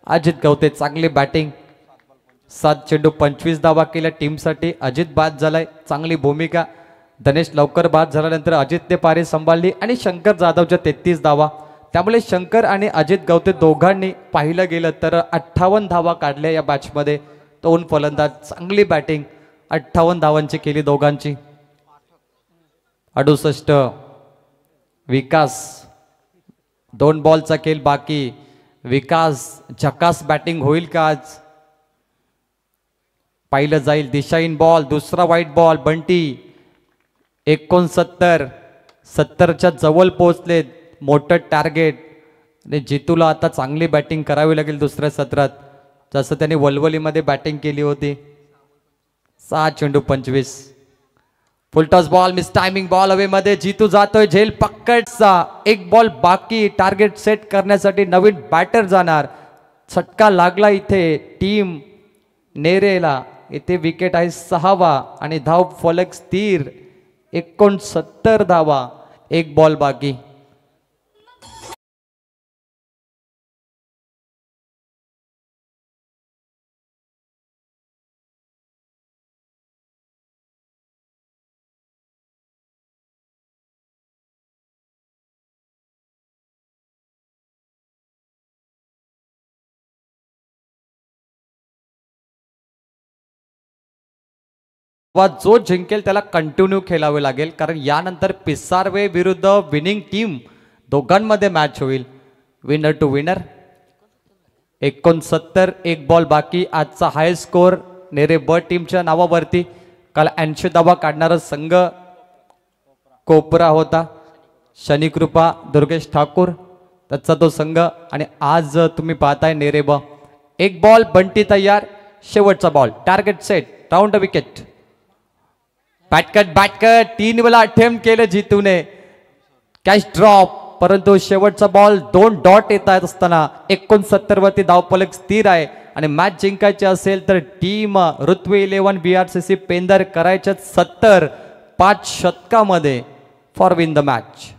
अजित गवते चांगली बॅटिंग. 7 चेंडू 25 धावा केल्या टीमसाठी. अजित बाद झालाय. चांगली भूमिका. धनेश लवकर बाद झाल्यानंतर अजितने पारी सांभाळली आणि शंकर जाधवच्या 33 धावा. त्यामुळे शंकर आणि अजित गवते दोघांनी पाहिलं गेलं तर 58 धावा काढल्या या मॅचमध्ये. 2 फलंदाज. चांगली बॅटिंग. 58 धावांची केली दोघांची. 68. विकास 2 बॉलचा खेळ बाकी. विकास झकास बॅटिंग होईल का आज. पाहिलं जाईल दिशाहीन बॉल, दुसरा वाईट बॉल. बंटी 69, 70च्या जवळ पोहोचलेत. मोठं टार्गेट आणि जितूला आता चांगली बॅटिंग करावी लागेल दुसऱ्या सत्रात, जसं त्याने वलवलीमध्ये बॅटिंग केली होती. 6 चेंडू 25. Full toss ball, miss timing ball हवे मध्ये. जितू जातोय झेल पक्कडचा. एक बॉल बाकी. टार्गेट सेट करण्यासाठी नवीन बॅटर जाणार. छटका लागला इथे टीम नेरेला. इथे विकेट आहे 6वा आणि धाव फलक स्थिर. 69 धावा. एक बॉल बाकी. जो जिंकेल त्याला कंटिन्यू खेळावे लागेल, कारण यानंतर पिसारवे विरुद्ध विनिंग टीम दोघांमध्ये मॅच होईल. Winner to winner. 69, एक बॉल बाकी. आजचा हाय स्कोर नेरे ब टीमच्या नावावरती. काल 80 धावा काढणारा संघ कोपरा होता. शनिकृपा दुर्गेश ठाकूर त्याचा तो संघ. आणि आज तुम्ही पाहताय नेरे ब. एक बॉल. बंटी तयार. शेवटचा ball. Target set. Round wicket. Bat cut 3 वेळा अटेम्प्ट केलं जितूने. कॅच ड्रॉप, परंतु शेवटचा बॉल 2 डॉट येत आहेत असताना 69 वरती धावफलक स्थिर आहे. आणि मॅच जिंकायची असेल तर टीम ऋत्वी 11 BRCC पेंदर करायच्या 70 5 षटकामध्ये फॉर विन द मॅच.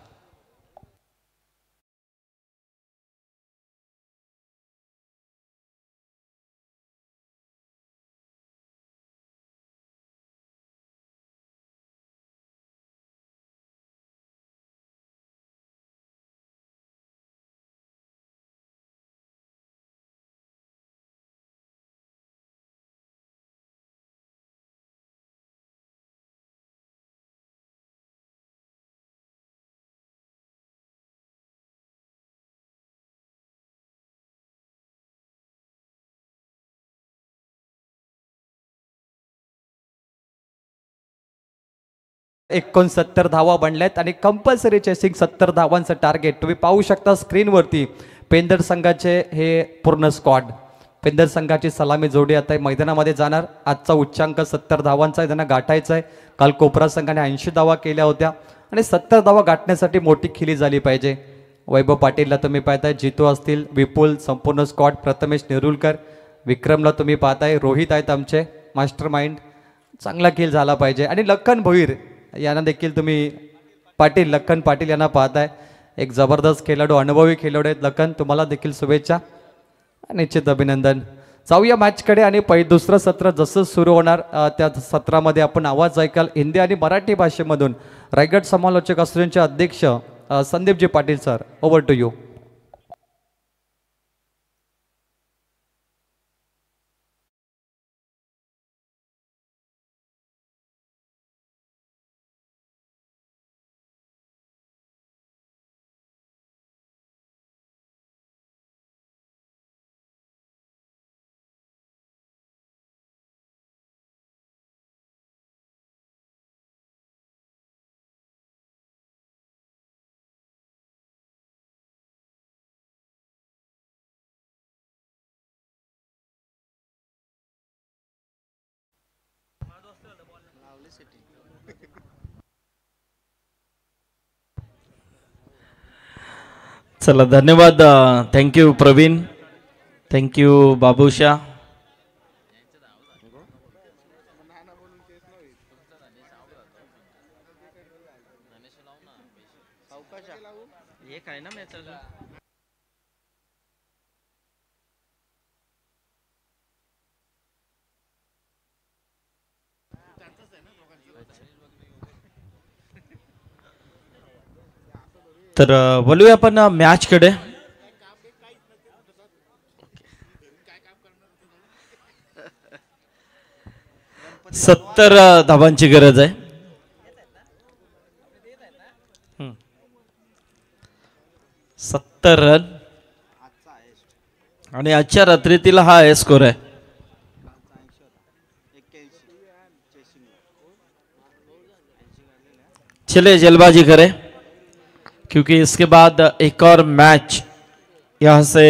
एकोणसत्तर धावा बनल्यात आणि कंपल्सरी चेसिंग 70 धावांचं टार्गेट तुम्ही पाहू शकता स्क्रीनवरती. पेंदर संघाचे हे पूर्ण स्क्वॉड. पेंदर संघाची सलामी जोडी आता मैदानामध्ये जाणार. आजचा उच्चांक 70 धावांचा आहे, त्यांना गाठायचा आहे. काल कोपरा संघाने 80 धावा केल्या होत्या आणि 70 धावा गाठण्यासाठी मोठी खिली झाली पाहिजे. वैभव पाटीलला तुम्ही पाहताय, जितू असतील, विपुल, संपूर्ण स्क्वॉड, प्रथमेश नेरुलकर, विक्रमला तुम्ही पाहताय, रोहित आहेत आमचे मास्टर माइंड. चांगला खेळ झाला पाहिजे. आणि लखन भोईर यांना देखील तुम्ही पाटील, लखन पाटील यांना पाहताय. एक जबरदस्त खेळाडू, अनुभवी खेळाडू आहेत लखन. तुम्हाला देखील शुभेच्छा, निश्चित अभिनंदन. जाऊया मॅचकडे. आणि दुसरं सत्र जसं सुरू होणार त्या सत्रामध्ये आपण आवाज ऐकाल हिंदी आणि मराठी भाषेमधून. रायगड समालोचक असोसिएशनचे अध्यक्ष संदीपजी Patil sir, over to you. चला, धन्यवाद. Thank you Praveen, thank you Babusha. तर बोलूया आपण मॅचकडे. सत्तर धावांची गरज आहे. 70 रन आणि आजच्या रात्रीतील हा स्कोर आहे. चलिए जल्दबाजी करें क्योंकि इसके बाद एक और मैच यहां से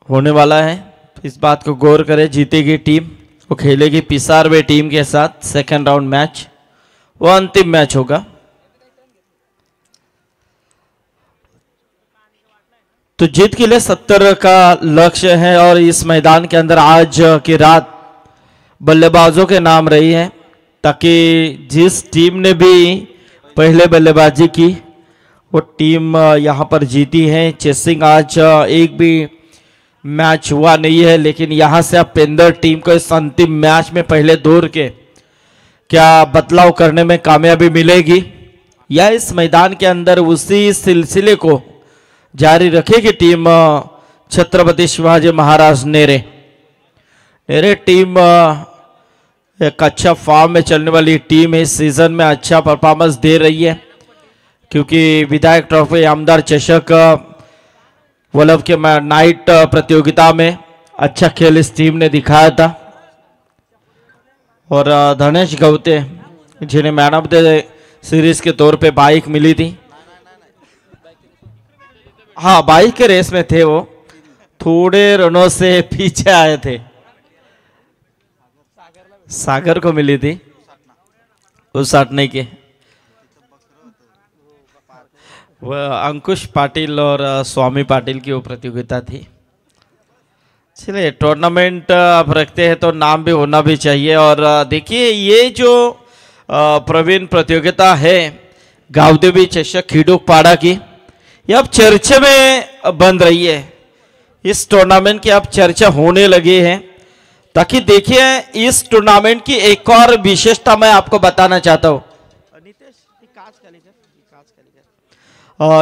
होने वाला है। इस बात को गौर करें, जीतेगी टीम वो खेलेगी पिसारवे टीम के साथ सेकंड राउंड मैच, वो अंतिम मैच होगा। तो जीत के लिए 70 का लक्ष्य है और इस मैदान के अंदर आज की रात बल्लेबाजों के नाम रही है ताकि जिस टीम ने भी पहले बल्लेबाजी की वो टीम यहां पर जीती है। चेसिंग आज एक भी मैच हुआ नहीं है, लेकिन यहां से अब पेंदर टीम को इस अंतिम मैच में पहले दौर के क्या बदलाव करने में कामयाबी मिलेगी या इस मैदान के अंदर उसी सिलसिले को जारी रखेगी टीम छत्रपति शिवाजी महाराज नेरे टीम एक अच्छा फॉर्म में चलने वाली टीम है। इस सीजन में अच्छा परफॉर्मेंस दे रही है क्योंकि विधायक ट्रॉफी आमदार चषक वल्लभ के नाइट प्रतियोगिता में अच्छा खेल इस टीम ने दिखाया था और धनेश गौते जिन्हें मैन ऑफ द सीरीज के तौर पे बाइक मिली थी। हाँ, बाइक के रेस में थे, वो थोड़े रनों से पीछे आए थे। सागर को मिली थी उस साटने के, वह अंकुश पाटिल और स्वामी पाटिल की वो प्रतियोगिता थी। चलिए टूर्नामेंट अब रखते हैं तो नाम भी होना भी चाहिए। और देखिए ये जो प्रवीण प्रतियोगिता है गावदेवी चषक खिडूकपाड़ा की, ये अब चर्चा में बन रही है। इस टूर्नामेंट की अब चर्चा होने लगी है ताकि देखिए इस टूर्नामेंट की एक और विशेषता मैं आपको बताना चाहता हूं।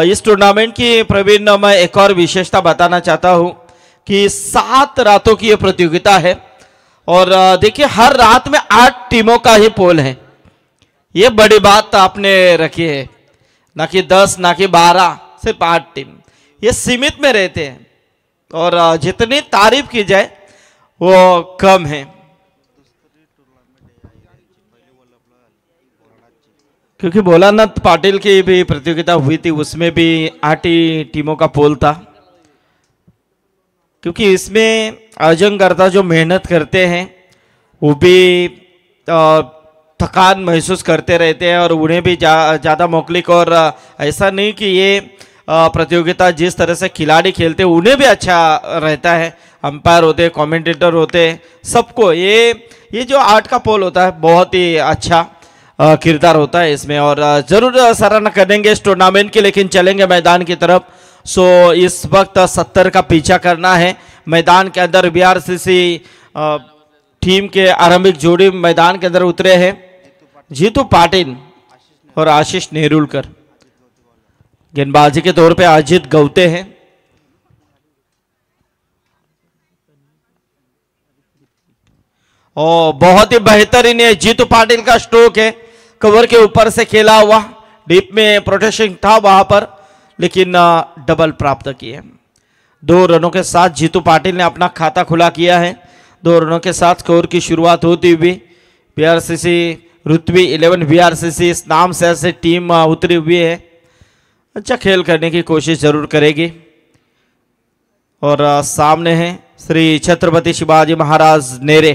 इस टूर्नामेंट की प्रवीण मैं एक और विशेषता बताना चाहता हूं कि 7 रातों की यह प्रतियोगिता है और देखिए हर रात में 8 टीमों का ही पोल है। ये बड़ी बात आपने रखी है, ना कि 10 ना कि 12, सिर्फ 8 टीम। ये सीमित में रहते हैं और जितनी तारीफ की जाए वो कम है क्योंकि भोलानाथ पाटिल की भी प्रतियोगिता हुई थी, उसमें भी 8 ही टीमों का पोल था। क्योंकि इसमें आयोजनकर्ता जो मेहनत करते हैं वो भी थकान महसूस करते रहते हैं और उन्हें भी ज़्यादा मौलिक, और ऐसा नहीं कि ये प्रतियोगिता जिस तरह से खिलाड़ी खेलते हैं उन्हें भी अच्छा रहता है। अंपायर होते हैं, कमेंटेटर होते हैं, सबको ये जो 8 का पोल होता है बहुत ही अच्छा किरदार होता है इसमें। और जरूर सराहना करेंगे इस टूर्नामेंट की, लेकिन चलेंगे मैदान की तरफ। सो इस वक्त 70 का पीछा करना है मैदान के अंदर। बीआरसीसी टीम के आरंभिक जोड़ी मैदान के अंदर उतरे हैं, जीतू पाटिल और आशीष नेरुलकर। गेंदबाजी के तौर पे अजित गौते हैं। और बहुत ही बेहतरीन है जीतू पाटिल का स्ट्रोक है, कवर के ऊपर से खेला हुआ, डीप में प्रोटेक्शन था वहां पर, लेकिन डबल प्राप्त किए। 2 रनों के साथ जीतू पाटिल ने अपना खाता खुला किया है। 2 रनों के साथ स्कोर की शुरुआत होती हुई बीआरसीसी रुतवी 11 बीआरसीसी इस नाम से ऐसे टीम उतरी हुई है, अच्छा खेल करने की कोशिश जरूर करेगी। और सामने है श्री छत्रपति शिवाजी महाराज नेरे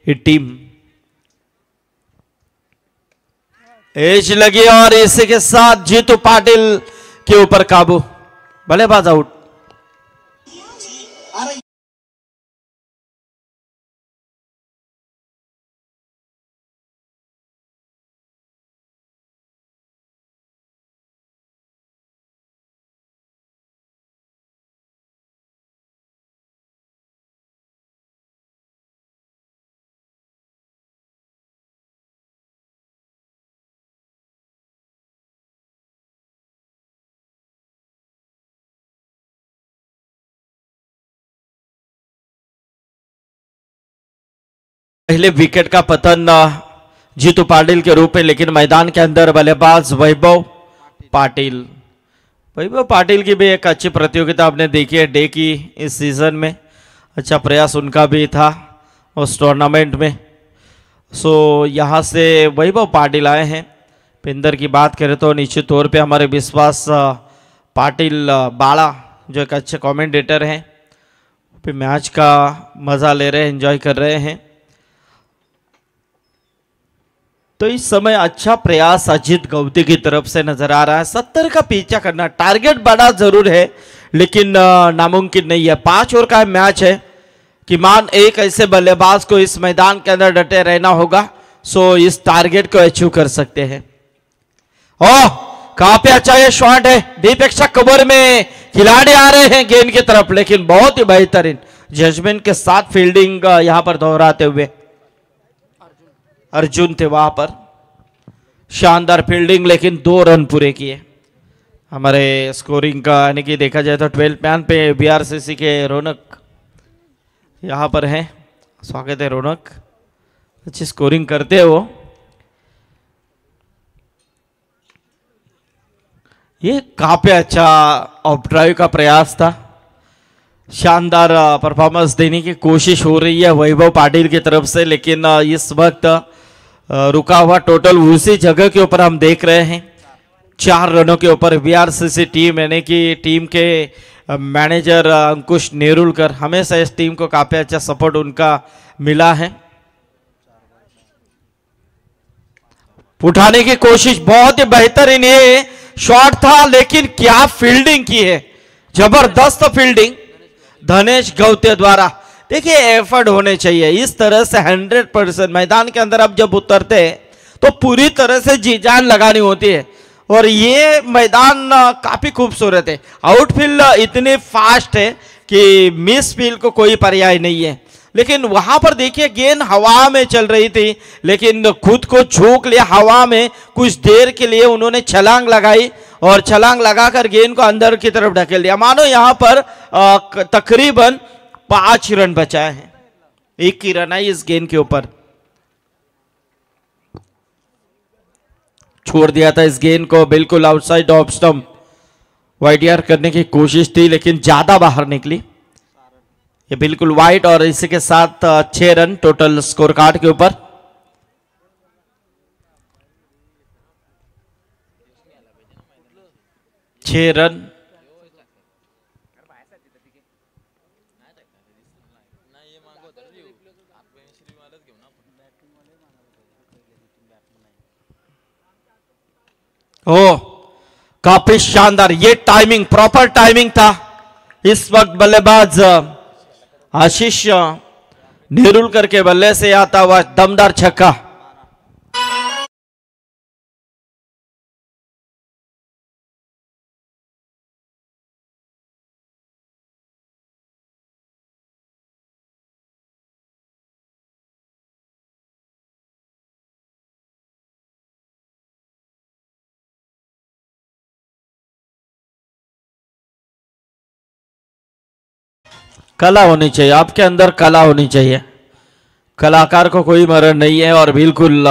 की टीम। एज लगी और इसी के साथ जीतू पाटिल के ऊपर काबू, बल्लेबाज आउट। पहले विकेट का पतन जीतू पाटिल के रूप में, लेकिन मैदान के अंदर बल्लेबाज वैभव पाटिल की भी एक अच्छी प्रतियोगिता आपने देखी है डे की इस सीजन में, अच्छा प्रयास उनका भी था उस टूर्नामेंट में। सो यहाँ से वैभव पाटिल आए हैं। पिंदर की बात करें तो निश्चित तौर पे हमारे विश्वास पाटिल बाड़ा जो एक अच्छे कमेंटेटर हैं, पे मैच का मज़ा ले रहे हैं, एंजॉय कर रहे हैं। तो इस समय अच्छा प्रयास अजित गौती की तरफ से नजर आ रहा है। 70 का पीछा करना, टारगेट बड़ा जरूर है लेकिन नामुमकिन नहीं है। 5 ओवर का मैच है कि मान एक ऐसे बल्लेबाज को इस मैदान के अंदर डटे रहना होगा, सो इस टारगेट को अचीव कर सकते हैं। ओह, काफी अच्छा ये शॉट है, डीप एक्स्ट्रा कवर में खिलाड़ी आ रहे हैं गेंद की तरफ, लेकिन बहुत ही बेहतरीन जजमेंट के साथ फील्डिंग यहां पर दोहराते हुए अर्जुन थे वहां पर। शानदार फील्डिंग, लेकिन 2 रन पूरे किए। हमारे स्कोरिंग का यानी कि देखा जाए तो 12 मैन पे बीआरसीसी के रौनक यहां पर हैं। स्वागत है रौनक, अच्छी स्कोरिंग करते हैं वो। ये काफी अच्छा ऑफ ड्राइव का प्रयास था, शानदार परफॉर्मेंस देने की कोशिश हो रही है वैभव पाटिल की तरफ से, लेकिन इस वक्त रुका हुआ टोटल उसी जगह के ऊपर हम देख रहे हैं। 4 रनों के ऊपर बीआरसीसी टीम यानी कि टीम के मैनेजर अंकुश नेरुलकर, हमेशा इस टीम को काफी अच्छा सपोर्ट उनका मिला है। उठाने की कोशिश, बहुत ही बेहतरीन ये शॉट था, लेकिन क्या फील्डिंग की है, जबरदस्त फील्डिंग धनेश गौते द्वारा। देखिए एफर्ट होने चाहिए इस तरह से 100% मैदान के अंदर अब जब उतरते हैं तो पूरी तरह से जी जान लगानी होती है, और ये मैदान काफी खूबसूरत है। आउटफील्ड इतनी फास्ट है कि मिस फील्ड को कोई पर्याय नहीं है, लेकिन वहां पर देखिए गेंद हवा में चल रही थी, लेकिन खुद को झोंक लिया हवा में, कुछ देर के लिए उन्होंने छलांग लगाई और छलांग लगाकर गेंद को अंदर की तरफ ढकेल दिया। मानो यहां पर तकरीबन 5 रन बचाए हैं, 1 ही रन आई इस गेंद के ऊपर। छोड़ दिया था इस गेंद को बिल्कुल आउटसाइड ऑफ स्टंप, वाइडआर करने की कोशिश थी लेकिन ज्यादा बाहर निकली। ये बिल्कुल वाइड, और इसी के साथ 6 रन टोटल स्कोर कार्ड के ऊपर। छह रन ओ, काफी शानदार ये टाइमिंग, प्रॉपर टाइमिंग था। इस वक्त बल्लेबाज आशीष नेरुलकर के बल्ले से आता हुआ दमदार छक्का। कला होनी चाहिए, आपके अंदर कला होनी चाहिए, कलाकार को कोई मरण नहीं है। और बिल्कुल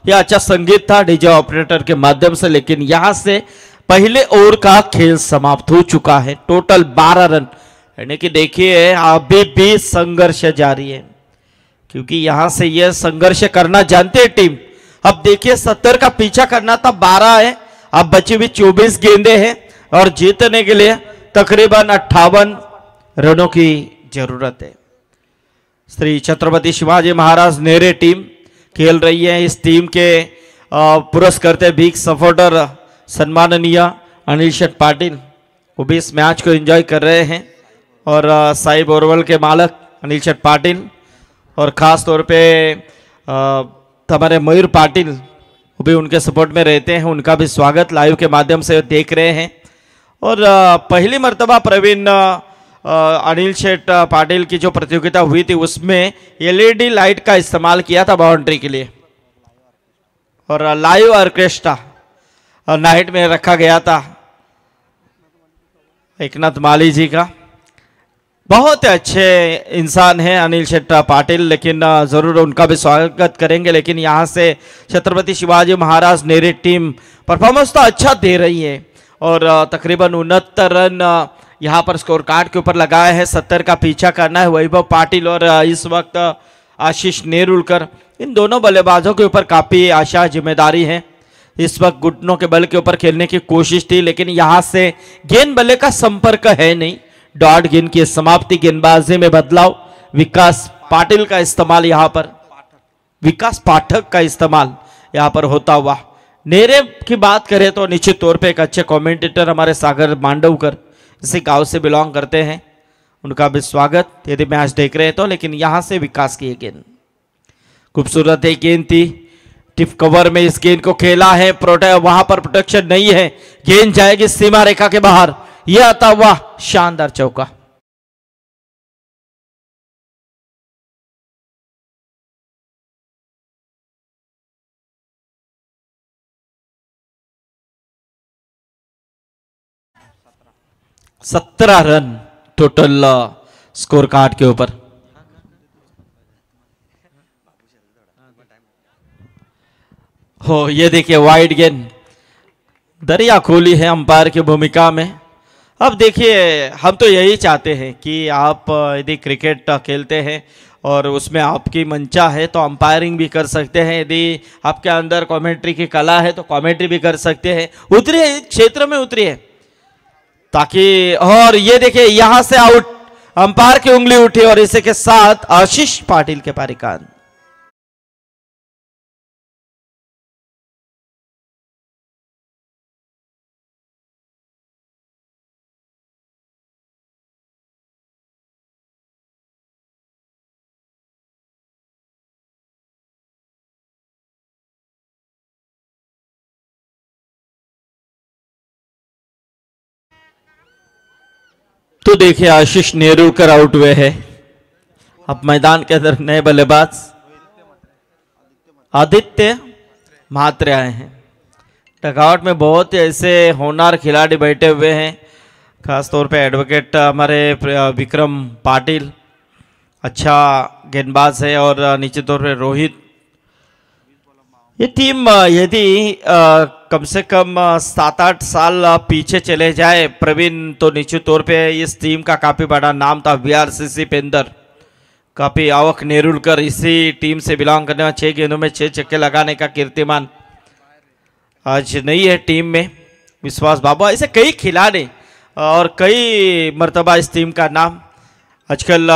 ये अच्छा संगीत था डीजे ऑपरेटर के माध्यम से, लेकिन यहां से पहले ओवर का खेल समाप्त हो चुका है। टोटल 12 रन, यानी कि देखिए अभी भी संघर्ष जारी है, क्योंकि यहां से यह संघर्ष करना जानते हैं टीम। अब देखिए 70 का पीछा करना था, 12 है, अब बची हुई 24 गेंदे हैं और जीतने के लिए तकरीबन 58 रनों की जरूरत है। श्री छत्रपति शिवाजी महाराज नेरे टीम खेल रही है। इस टीम के पुरस्कर्ता बिग सपोर्टर सम्माननीय अनिल शेठ पाटिल, वो भी इस मैच को एंजॉय कर रहे हैं, और साई बोरवल के मालक अनिल शेठ पाटिल, और खास तौर पे हमारे मयूर पाटिल, वो भी उनके सपोर्ट में रहते हैं। उनका भी स्वागत लाइव के माध्यम से देख रहे हैं। और पहली मर्तबा प्रवीण अनिल शेठ पाटिल की जो प्रतियोगिता हुई थी उसमें एलईडी लाइट का इस्तेमाल किया था बाउंड्री के लिए, और लाइव ऑर्केस्ट्रा नाइट में रखा गया था एकनाथ माली जी का। बहुत अच्छे इंसान हैं अनिल शेठ पाटिल, लेकिन जरूर उनका भी स्वागत करेंगे। लेकिन यहाँ से छत्रपति शिवाजी महाराज नेरी टीम परफॉर्मेंस तो अच्छा दे रही है, और तकरीबन 69 रन यहाँ पर स्कोर कार्ड के ऊपर लगाए हैं। 70 का पीछा करना है वैभव पाटिल, और इस वक्त आशीष नेरुलकर, इन दोनों बल्लेबाजों के ऊपर काफी आशा जिम्मेदारी है। इस वक्त घुटनों के बल के ऊपर खेलने की कोशिश थी, लेकिन यहां से गेंद बल्ले का संपर्क है नहीं। डॉट गेंद की समाप्ति, गेंदबाजी में बदलाव, विकास पाटिल का इस्तेमाल, यहां पर विकास पाठक का इस्तेमाल यहां पर होता हुआ। नेरे की बात करें तो निश्चित तौर पे एक अच्छे कमेंटेटर हमारे सागर मांडवकर इसी गांव से बिलोंग करते हैं, उनका भी स्वागत यदि मैच देख रहे तो। लेकिन यहां से विकास की गेंद खूबसूरत एक गेंद थी, टिप कवर में इस गेंद को खेला है, वहां पर प्रोटेक्शन नहीं है, गेंद जाएगी सीमा रेखा के बाहर, यह आता हुआ शानदार चौका। सत्रह रन टोटल स्कोर कार्ड के ऊपर। हो ये देखिए वाइड गेंद, दरिया खोली है अंपायर की भूमिका में। अब देखिए हम तो यही चाहते हैं कि आप यदि क्रिकेट खेलते हैं और उसमें आपकी मंशा है तो अंपायरिंग भी कर सकते हैं, यदि आपके अंदर कमेंट्री की कला है तो कमेंट्री भी कर सकते हैं। उतरिए, क्षेत्र में उतरिए ताकि, और ये देखिए यहां से आउट, अंपायर की उंगली उठी और इसी के साथ आशीष पाटिल के पारिकान। तो देखिए आशीष नेरुलकर आउट हुए हैं। अब मैदान के अंदर नए बल्लेबाज आदित्य म्हात्रे आए हैं। डगआउट में बहुत ऐसे होनहार खिलाड़ी बैठे हुए हैं, खासतौर पे एडवोकेट हमारे विक्रम पाटिल अच्छा गेंदबाज है, और निश्चित तौर पे रोहित। ये टीम यदि कम से कम 7-8 साल पीछे चले जाए प्रवीण, तो निश्चित तौर पे इस टीम का काफी बड़ा नाम था VRCC पेंदर, काफी आवक नेरुलकर इसी टीम से बिलोंग करने वाला, 6 गेंदों में 6 छक्के लगाने का कीर्तिमान आज नहीं है टीम में। विश्वास बाबू, ऐसे कई खिलाड़ी और कई मर्तबा इस टीम का नाम आजकल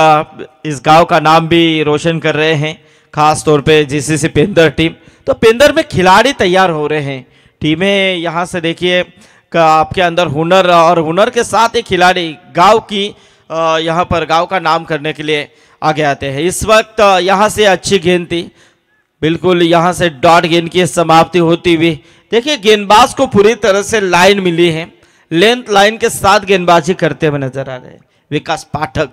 इस गांव का नाम भी रोशन कर रहे हैं, खास तौर पे GCC पेंदर टीम। तो पेंदर में खिलाड़ी तैयार हो रहे हैं, टीमें यहाँ से देखिए आपके अंदर हुनर, और हुनर के साथ एक खिलाड़ी गांव की यहाँ पर गांव का नाम करने के लिए आगे आते हैं। इस वक्त यहाँ से अच्छी गेंद थी, बिल्कुल यहाँ से डॉट गेंद की समाप्ति होती हुई। देखिए गेंदबाज को पूरी तरह से लाइन मिली है, लेंथ लाइन के साथ गेंदबाजी करते हुए नजर आ रहे हैं विकास पाठक।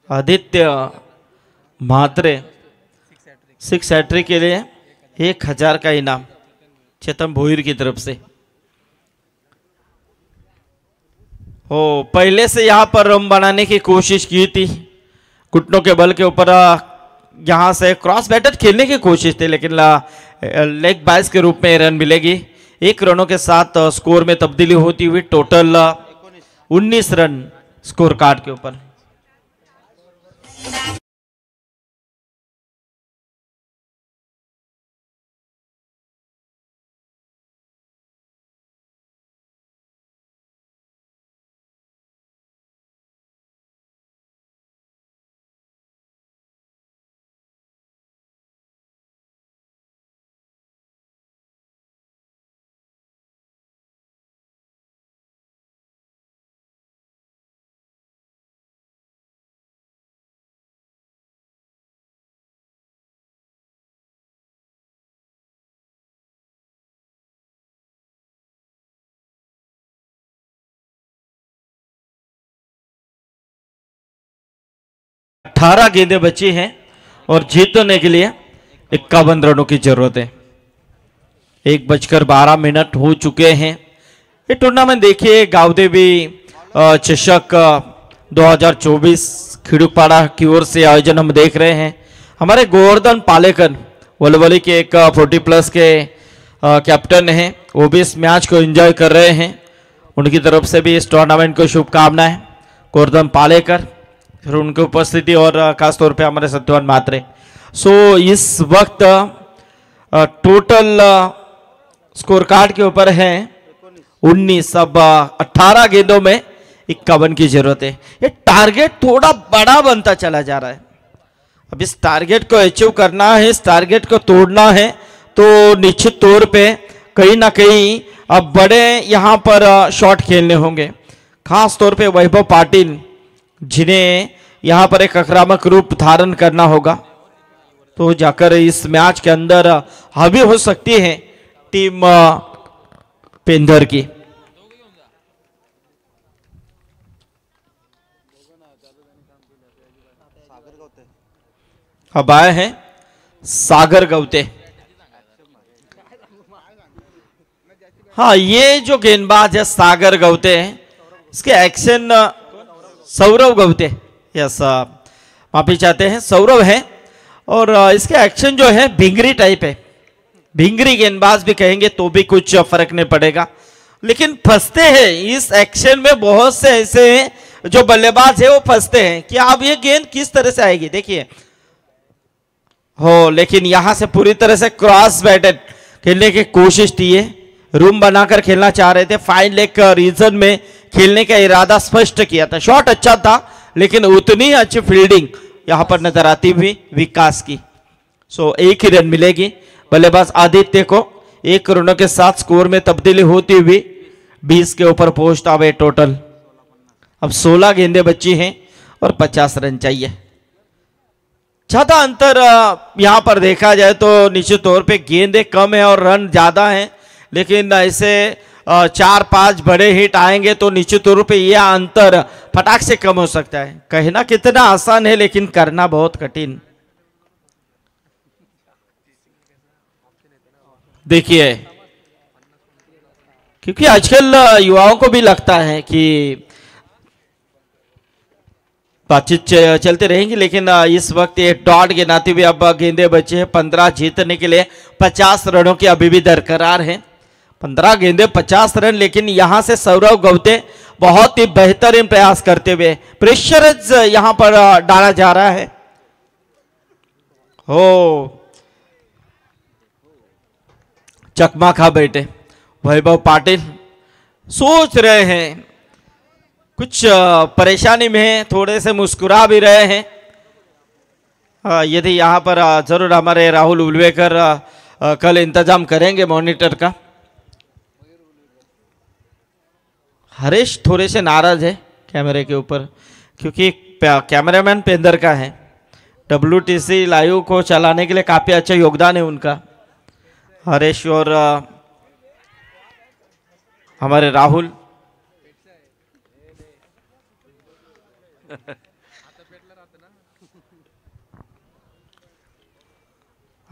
आदित्य म्हात्रे 6 हैट्रिक के लिए 1000 का इनाम चेतन भोईर की तरफ से। पहले से यहां पर रन बनाने की कोशिश की थी, घुटनों के बल के ऊपर यहां से क्रॉस बैटर खेलने की कोशिश थी, लेकिन लेग बाइस के रूप में रन मिलेगी। 1 रनों के साथ स्कोर में तब्दीली होती हुई टोटल 19 रन स्कोर कार्ड के ऊपर। अठारह गेंदें बची हैं और जीतने के लिए 51 रनों की जरूरत है। 1:12 हो चुके हैं। ये टूर्नामेंट देखिए गावदेवी चषक 2024 खिड़ुपाड़ा की ओर से आयोजन हम देख रहे हैं। हमारे गोवर्धन पालेकर वलवली के एक 40+ के कैप्टन हैं, वो भी इस मैच को एंजॉय कर रहे हैं। उनकी तरफ से भी इस टूर्नामेंट को शुभकामनाएं। गोर्धन पालेकर, फिर उनकी उपस्थिति और खासतौर पे हमारे सत्यवान मात्रे। सो इस वक्त टोटल स्कोर कार्ड के ऊपर है 19। अब 18 गेंदों में 51 की जरूरत है। ये टारगेट थोड़ा बड़ा बनता चला जा रहा है। अब इस टारगेट को अचीव करना है, इस टारगेट को तोड़ना है, तो निश्चित तौर पे कहीं ना कहीं अब बड़े यहाँ पर शॉट खेलने होंगे। खास तौर पे वैभव पाटिल, जिन्हें यहाँ पर एक आक्रामक रूप धारण करना होगा, तो जाकर इस मैच के अंदर हावी हो सकती है टीम पेंदर की। अब आए हैं सागर गवते। हाँ, ये जो गेंदबाज है सागर गवते, इसके एक्शन सौरव गवते, यस माफी चाहते हैं, सौरव है, और इसके एक्शन जो है भिंगरी टाइप है। भिंगरी गेंदबाज भी कहेंगे तो भी कुछ फर्क नहीं पड़ेगा, लेकिन फंसते हैं इस एक्शन में। बहुत से ऐसे जो बल्लेबाज है वो फंसते हैं कि अब ये गेंद किस तरह से आएगी, देखिए हो, लेकिन यहां से पूरी तरह से क्रॉस बैटेड खेलने की कोशिश की है। रूम बनाकर खेलना चाह रहे थे, फाइन लेग रीजन में खेलने का इरादा स्पष्ट किया था। शॉट अच्छा था, लेकिन उतनी ही अच्छी फील्डिंग यहां पर नजर आती हुई विकास की। सो एक ही रन मिलेगी बल्लेबाज आदित्य को। 1 रनों के साथ स्कोर में तब्दीली होती हुई 20 के ऊपर पहुंचता हुआ टोटल। अब 16 गेंदें बची हैं और 50 रन चाहिए। ज्यादा अंतर यहां पर देखा जाए तो निश्चित तौर पे गेंदें कम है और रन ज्यादा हैं, लेकिन ऐसे 4-5 बड़े हिट आएंगे तो निश्चित तौर पे यह अंतर फटाक से कम हो सकता है। कहना कितना आसान है, लेकिन करना बहुत कठिन। देखिए, क्योंकि आजकल युवाओं को भी लगता है कि बातचीत चलते रहेंगी, लेकिन इस वक्त ये डॉट के नाते भी अब गेंदे बचे हैं 15 जीतने के लिए। 50 रनों की अभी भी दरकरार है, 15 गेंदे 50 रन। लेकिन यहां से सौरव गवते बहुत ही बेहतरीन प्रयास करते हुए प्रेशर यहां पर डाला जा रहा है। हो चकमा खा बैठे वैभव पाटिल, सोच रहे हैं, कुछ परेशानी में है, थोड़े से मुस्कुरा भी रहे हैं। यदि यहाँ पर जरूर हमारे राहुल उल्वेकर कल इंतजाम करेंगे मॉनिटर का। हरीश थोड़े से नाराज है कैमरे के ऊपर, क्योंकि कैमरामैन पेंदर का है। WTC लाइव को चलाने के लिए काफी अच्छा योगदान है उनका, हरीश और हमारे राहुल।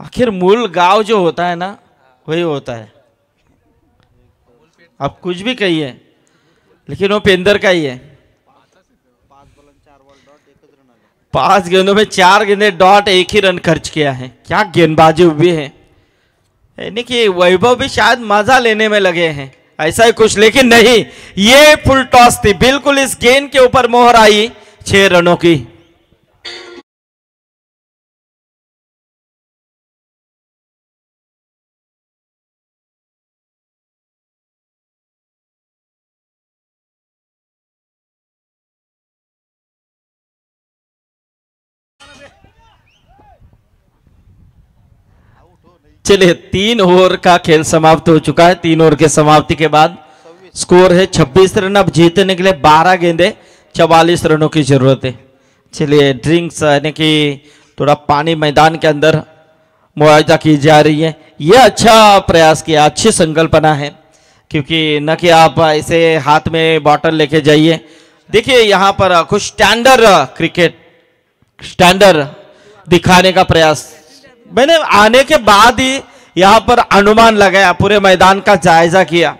आखिर मूल गांव जो होता है ना, वही होता है। आप कुछ भी कहिए, लेकिन वो पेंदर का ही है। 5 गेंदों में 4 गेंदे डॉट, 1 ही रन खर्च किया है। क्या गेंदबाजी हुई है, यानी कि वैभव भी शायद मजा लेने में लगे हैं, ऐसा ही कुछ। लेकिन नहीं, ये फुल टॉस थी, बिल्कुल इस गेंद के ऊपर मोहर आई 6 रनों की। चलिए, 3 ओवर का खेल समाप्त हो चुका है। 3 ओवर के समाप्ति के बाद स्कोर है 26 रन। अब जीतने के लिए 12 गेंदे 44 रनों की जरूरत है। चलिए, ड्रिंक्स यानी कि थोड़ा पानी मैदान के अंदर मुआवजा की जा रही है। यह अच्छा प्रयास किया, अच्छी संकल्पना है, क्योंकि न कि आप ऐसे हाथ में बॉटल लेके जाइए। देखिए, यहाँ पर कुछ स्टैंडर्ड क्रिकेट स्टैंडर्ड दिखाने का प्रयास मैंने आने के बाद ही यहाँ पर अनुमान लगाया, पूरे मैदान का जायजा किया,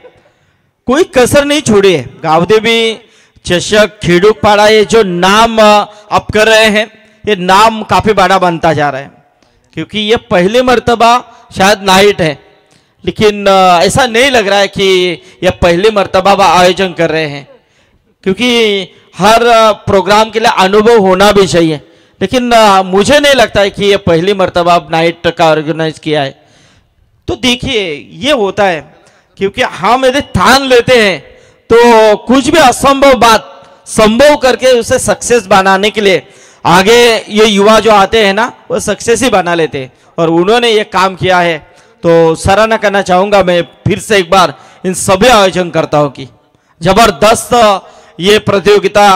कोई कसर नहीं छोड़ी है। गावदे भी चषक खिड़ूकपाड़ा, ये जो नाम अब कर रहे हैं, ये नाम काफी बड़ा बनता जा रहा है, क्योंकि ये पहली मर्तबा शायद नाइट है, लेकिन ऐसा नहीं लग रहा है कि यह पहली मर्तबा आयोजन कर रहे हैं। क्योंकि हर प्रोग्राम के लिए अनुभव होना भी चाहिए। लेकिन मुझे नहीं लगता है कि ये पहली मर्तबा आप नाइट का ऑर्गेनाइज किया है। तो देखिए ये होता है, क्योंकि हम यदि ठान लेते हैं तो कुछ भी असंभव बात संभव करके उसे सक्सेस बनाने के लिए आगे ये युवा जो आते हैं ना, वो सक्सेस ही बना लेते हैं। और उन्होंने ये काम किया है, तो सराहना करना चाहूंगा मैं फिर से एक बार इन सभी आयोजन करताओं की। जबरदस्त ये प्रतियोगिता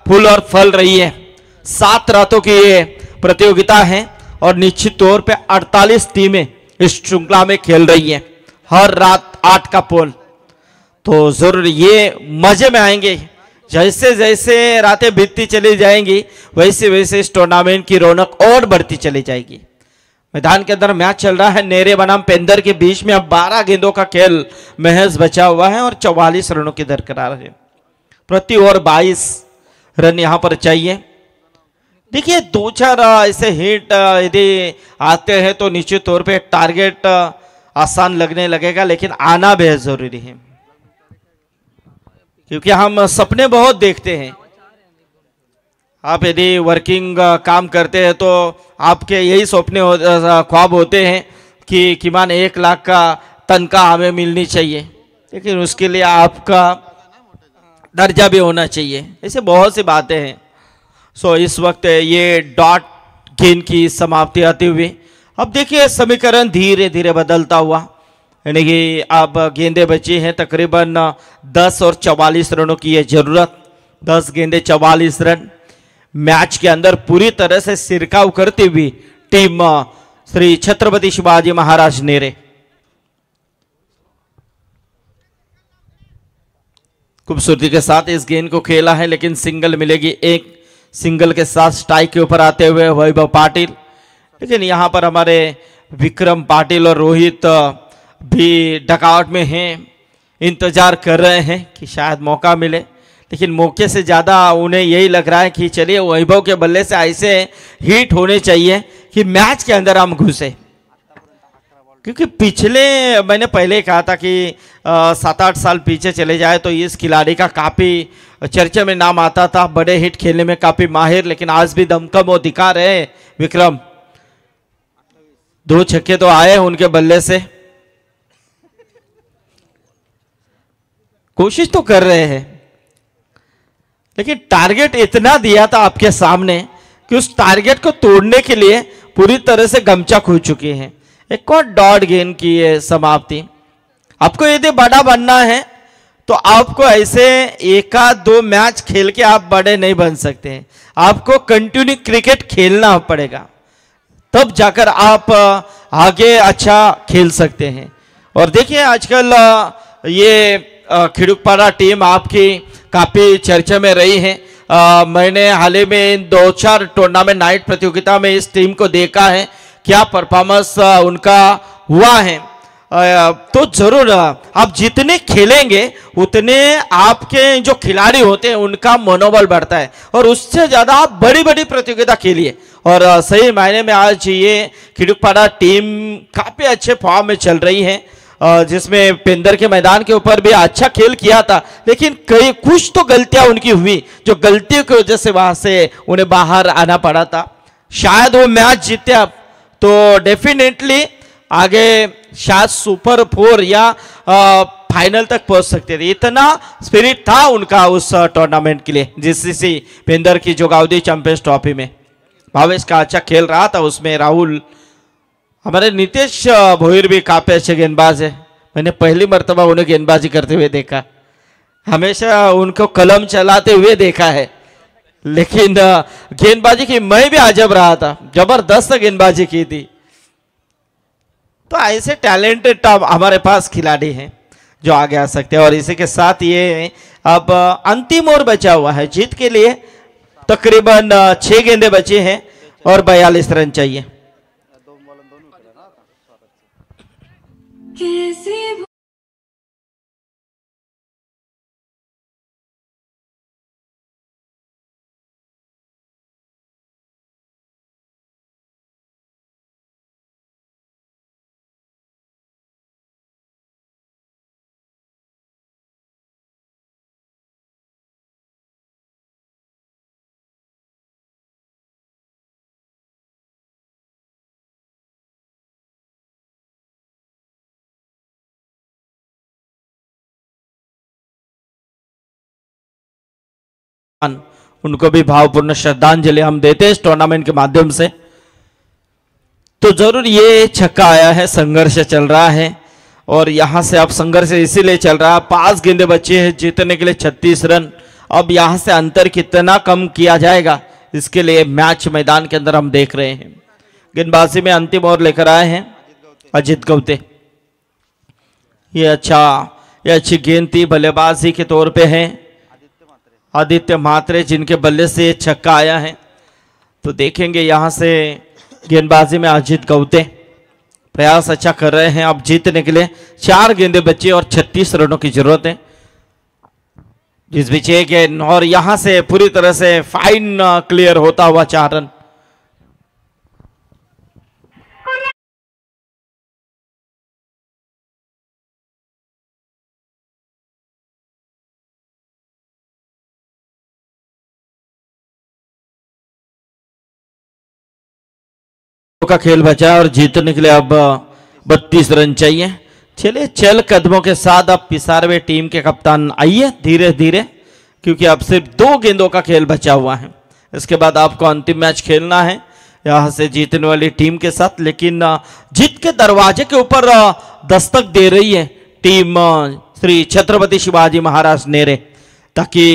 फूल और फल रही है। 7 रातों की ये प्रतियोगिता है और निश्चित तौर पे 48 टीमें इस श्रृंखला में खेल रही हैं। हर रात 8 का पोल, तो जरूर ये मजे में आएंगे। जैसे जैसे रातें बीतती चली जाएंगी वैसे वैसे इस टूर्नामेंट की रौनक और बढ़ती चली जाएगी। मैदान के अंदर मैच चल रहा है नेरे बनाम पेंदर के बीच में। अब 12 गेंदों का खेल महज बचा हुआ है और 44 रनों की दरकरार है। प्रति ओवर 22 रन यहां पर चाहिए। देखिए 2-4 ऐसे हिट यदि आते हैं तो निश्चित तौर पे टारगेट आसान लगने लगेगा, लेकिन आना बेहद जरूरी है, क्योंकि हम सपने बहुत देखते हैं। आप यदि वर्किंग काम करते हैं तो आपके यही सपने ख्वाब होते हैं कि किमान 1 लाख का तनख्वाह हमें मिलनी चाहिए, लेकिन उसके लिए आपका दर्जा भी होना चाहिए। ऐसे बहुत सी बातें हैं। सो इस वक्त ये डॉट गेंद की समाप्ति आती हुई अब देखिए समीकरण धीरे धीरे बदलता हुआ, यानी कि अब गेंदें बची हैं तकरीबन 10 और 44 रनों की है जरूरत। 10 गेंदें 44 रन। मैच के अंदर पूरी तरह से सिरकाव करती हुई टीम श्री छत्रपति शिवाजी महाराज नेरे। खूबसूरती के साथ इस गेंद को खेला है, लेकिन सिंगल मिलेगी। एक सिंगल के साथ स्ट्राइक के ऊपर आते हुए वैभव पाटिल, लेकिन यहां पर हमारे विक्रम पाटिल और रोहित भी डकआउट में हैं, इंतजार कर रहे हैं कि शायद मौका मिले। लेकिन मौके से ज़्यादा उन्हें यही लग रहा है कि चलिए वैभव के बल्ले से ऐसे हिट होने चाहिए कि मैच के अंदर हम घुसे। क्योंकि पिछले मैंने पहले कहा था कि 7-8 साल पीछे चले जाए तो इस खिलाड़ी का काफ़ी चर्चे में नाम आता था, बड़े हिट खेलने में काफ़ी माहिर, लेकिन आज भी दमखम वो दिखा रहे हैं विक्रम। 2 छक्के तो आए उनके बल्ले से, कोशिश तो कर रहे हैं, लेकिन टारगेट इतना दिया था आपके सामने कि उस टारगेट को तोड़ने के लिए पूरी तरह से गमचा खो चुके हैं। एक और डॉट गेंद की है समाप्ति। आपको यदि बड़ा बनना है तो आपको ऐसे 1-2 मैच खेल के आप बड़े नहीं बन सकते हैं। आपको कंटिन्यू क्रिकेट खेलना पड़ेगा, तब जाकर आप आगे अच्छा खेल सकते हैं। और देखिए आजकल ये खिड़ुकपाड़ा टीम आपकी काफ़ी चर्चा में रही है। मैंने हाल ही में 2-4 टूर्नामेंट नाइट प्रतियोगिता में इस टीम को देखा है, क्या परफॉर्मेंस उनका हुआ है। तो जरूर आप जितने खेलेंगे उतने आपके जो खिलाड़ी होते हैं उनका मनोबल बढ़ता है, और उससे ज़्यादा आप बड़ी बड़ी प्रतियोगिता खेलिए। और सही मायने में आज ये खिड़ुकपाड़ा टीम काफ़ी अच्छे फॉर्म में चल रही है, जिसमें पेंदर के मैदान के ऊपर भी अच्छा खेल किया था, लेकिन कई कुछ तो गलतियां उनकी हुई जो गलतियों की वजह से वहां से उन्हें बाहर आना पड़ा था। शायद वो मैच जीते अब तो डेफिनेटली आगे शायद सुपर 4 या फाइनल तक पहुंच सकते थे। इतना स्पिरिट था उनका उस टूर्नामेंट के लिए। जीसीसी पेंदर की जोगावदी चैंपियंस ट्रॉफी में भावेश का अच्छा खेल रहा था, उसमें राहुल, हमारे नीतीश भोईर भी काफी अच्छे गेंदबाज है। मैंने पहली मर्तबा उन्हें गेंदबाजी करते हुए देखा, हमेशा उनको कलम चलाते हुए देखा है, लेकिन गेंदबाजी की मैं भी अजब रहा था, जबरदस्त गेंदबाजी की थी। तो ऐसे टैलेंटेड हमारे पास खिलाड़ी हैं जो आगे आ सकते हैं। और इसी के साथ ये अब अंतिम ओवर बचा हुआ है जीत के लिए। तकरीबन 6 गेंदें बची हैं और 42 रन चाहिए। उनको भी भावपूर्ण श्रद्धांजलि हम देते हैं इस टूर्नामेंट के माध्यम से। तो जरूर ये छक्का आया है, संघर्ष चल रहा है और यहां से अब संघर्ष इसीलिए चल रहा है, 5 गेंदे बचे हैं जीतने के लिए 36 रन। अब यहां से अंतर कितना कम किया जाएगा इसके लिए मैच मैदान के अंदर हम देख रहे हैं। गेंदबाजी में अंतिम ओवर लेकर आए हैं अजित गौते। ये अच्छी गेंद थी, बल्लेबाजी के तौर पे है आदित्य म्हात्रे जिनके बल्ले से छक्का आया है। तो देखेंगे यहां से गेंदबाजी में अजित गौते प्रयास अच्छा कर रहे हैं अब जीतने के लिए। 4 गेंदे बचे और 36 रनों की जरूरत है। जिस बीच एक गेंद और यहां से पूरी तरह से फाइन क्लियर होता हुआ 4 रन। का खेल बचा और जीतने के लिए अब 32 रन चाहिए। चलिए चल कदमों के साथ अब पिसारवे टीम के कप्तान आइए धीरे धीरे, क्योंकि अब सिर्फ 2 गेंदों का खेल बचा हुआ है। इसके बाद आपको अंतिम मैच खेलना है यहां से जीतने वाली टीम के साथ। लेकिन जीत के दरवाजे के ऊपर दस्तक दे रही है टीम श्री छत्रपति शिवाजी महाराज नेरे, ताकि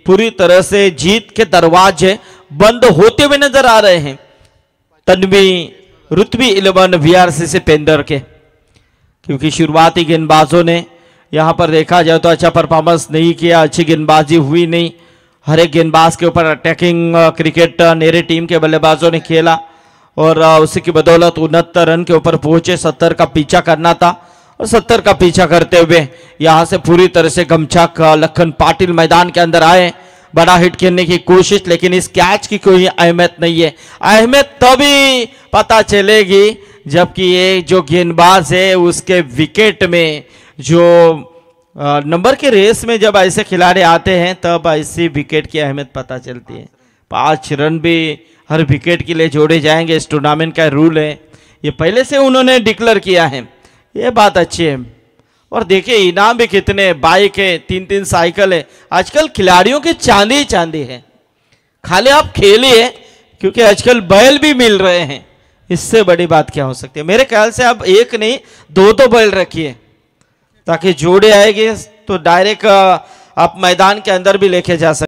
पूरी तरह से जीत के दरवाजे बंद होते हुए नजर आ रहे हैं तन्वी रुतबी 11 VRCC पेंदर के, क्योंकि शुरुआती गेंदबाजों ने यहां पर देखा जाए तो अच्छा परफॉर्मेंस नहीं किया, अच्छी गेंदबाजी हुई नहीं। हर एक गेंदबाज के ऊपर अटैकिंग क्रिकेट नेरे टीम के बल्लेबाजों ने खेला और उसी की बदौलत 69 रन के ऊपर पहुंचे। 70 का पीछा करना था और 70 का पीछा करते हुए यहां से पूरी तरह से गमछाक लखन पाटिल मैदान के अंदर आए, बड़ा हिट खेलने की कोशिश, लेकिन इस कैच की कोई अहमियत नहीं है। अहमियत तभी पता चलेगी जबकि ये जो गेंदबाज है उसके विकेट में जो नंबर के रेस में जब ऐसे खिलाड़ी आते हैं तब ऐसी विकेट की अहमियत पता चलती है। 5 रन भी हर विकेट के लिए जोड़े जाएंगे, इस टूर्नामेंट का रूल है, ये पहले से उन्होंने डिक्लेयर किया है, ये बात अच्छी है। और देखिए इनाम भी कितने, बाइक है, 3-3 साइकिल है। आजकल खिलाड़ियों की चांदी चांदी है, खाली आप खेलिए, क्योंकि आजकल बैल भी मिल रहे हैं, इससे बड़ी बात क्या हो सकती है। मेरे ख्याल से आप 1 नहीं 2 बैल रखिए, ताकि जोड़े आएंगे तो डायरेक्ट आप मैदान के अंदर भी लेके जा सकते।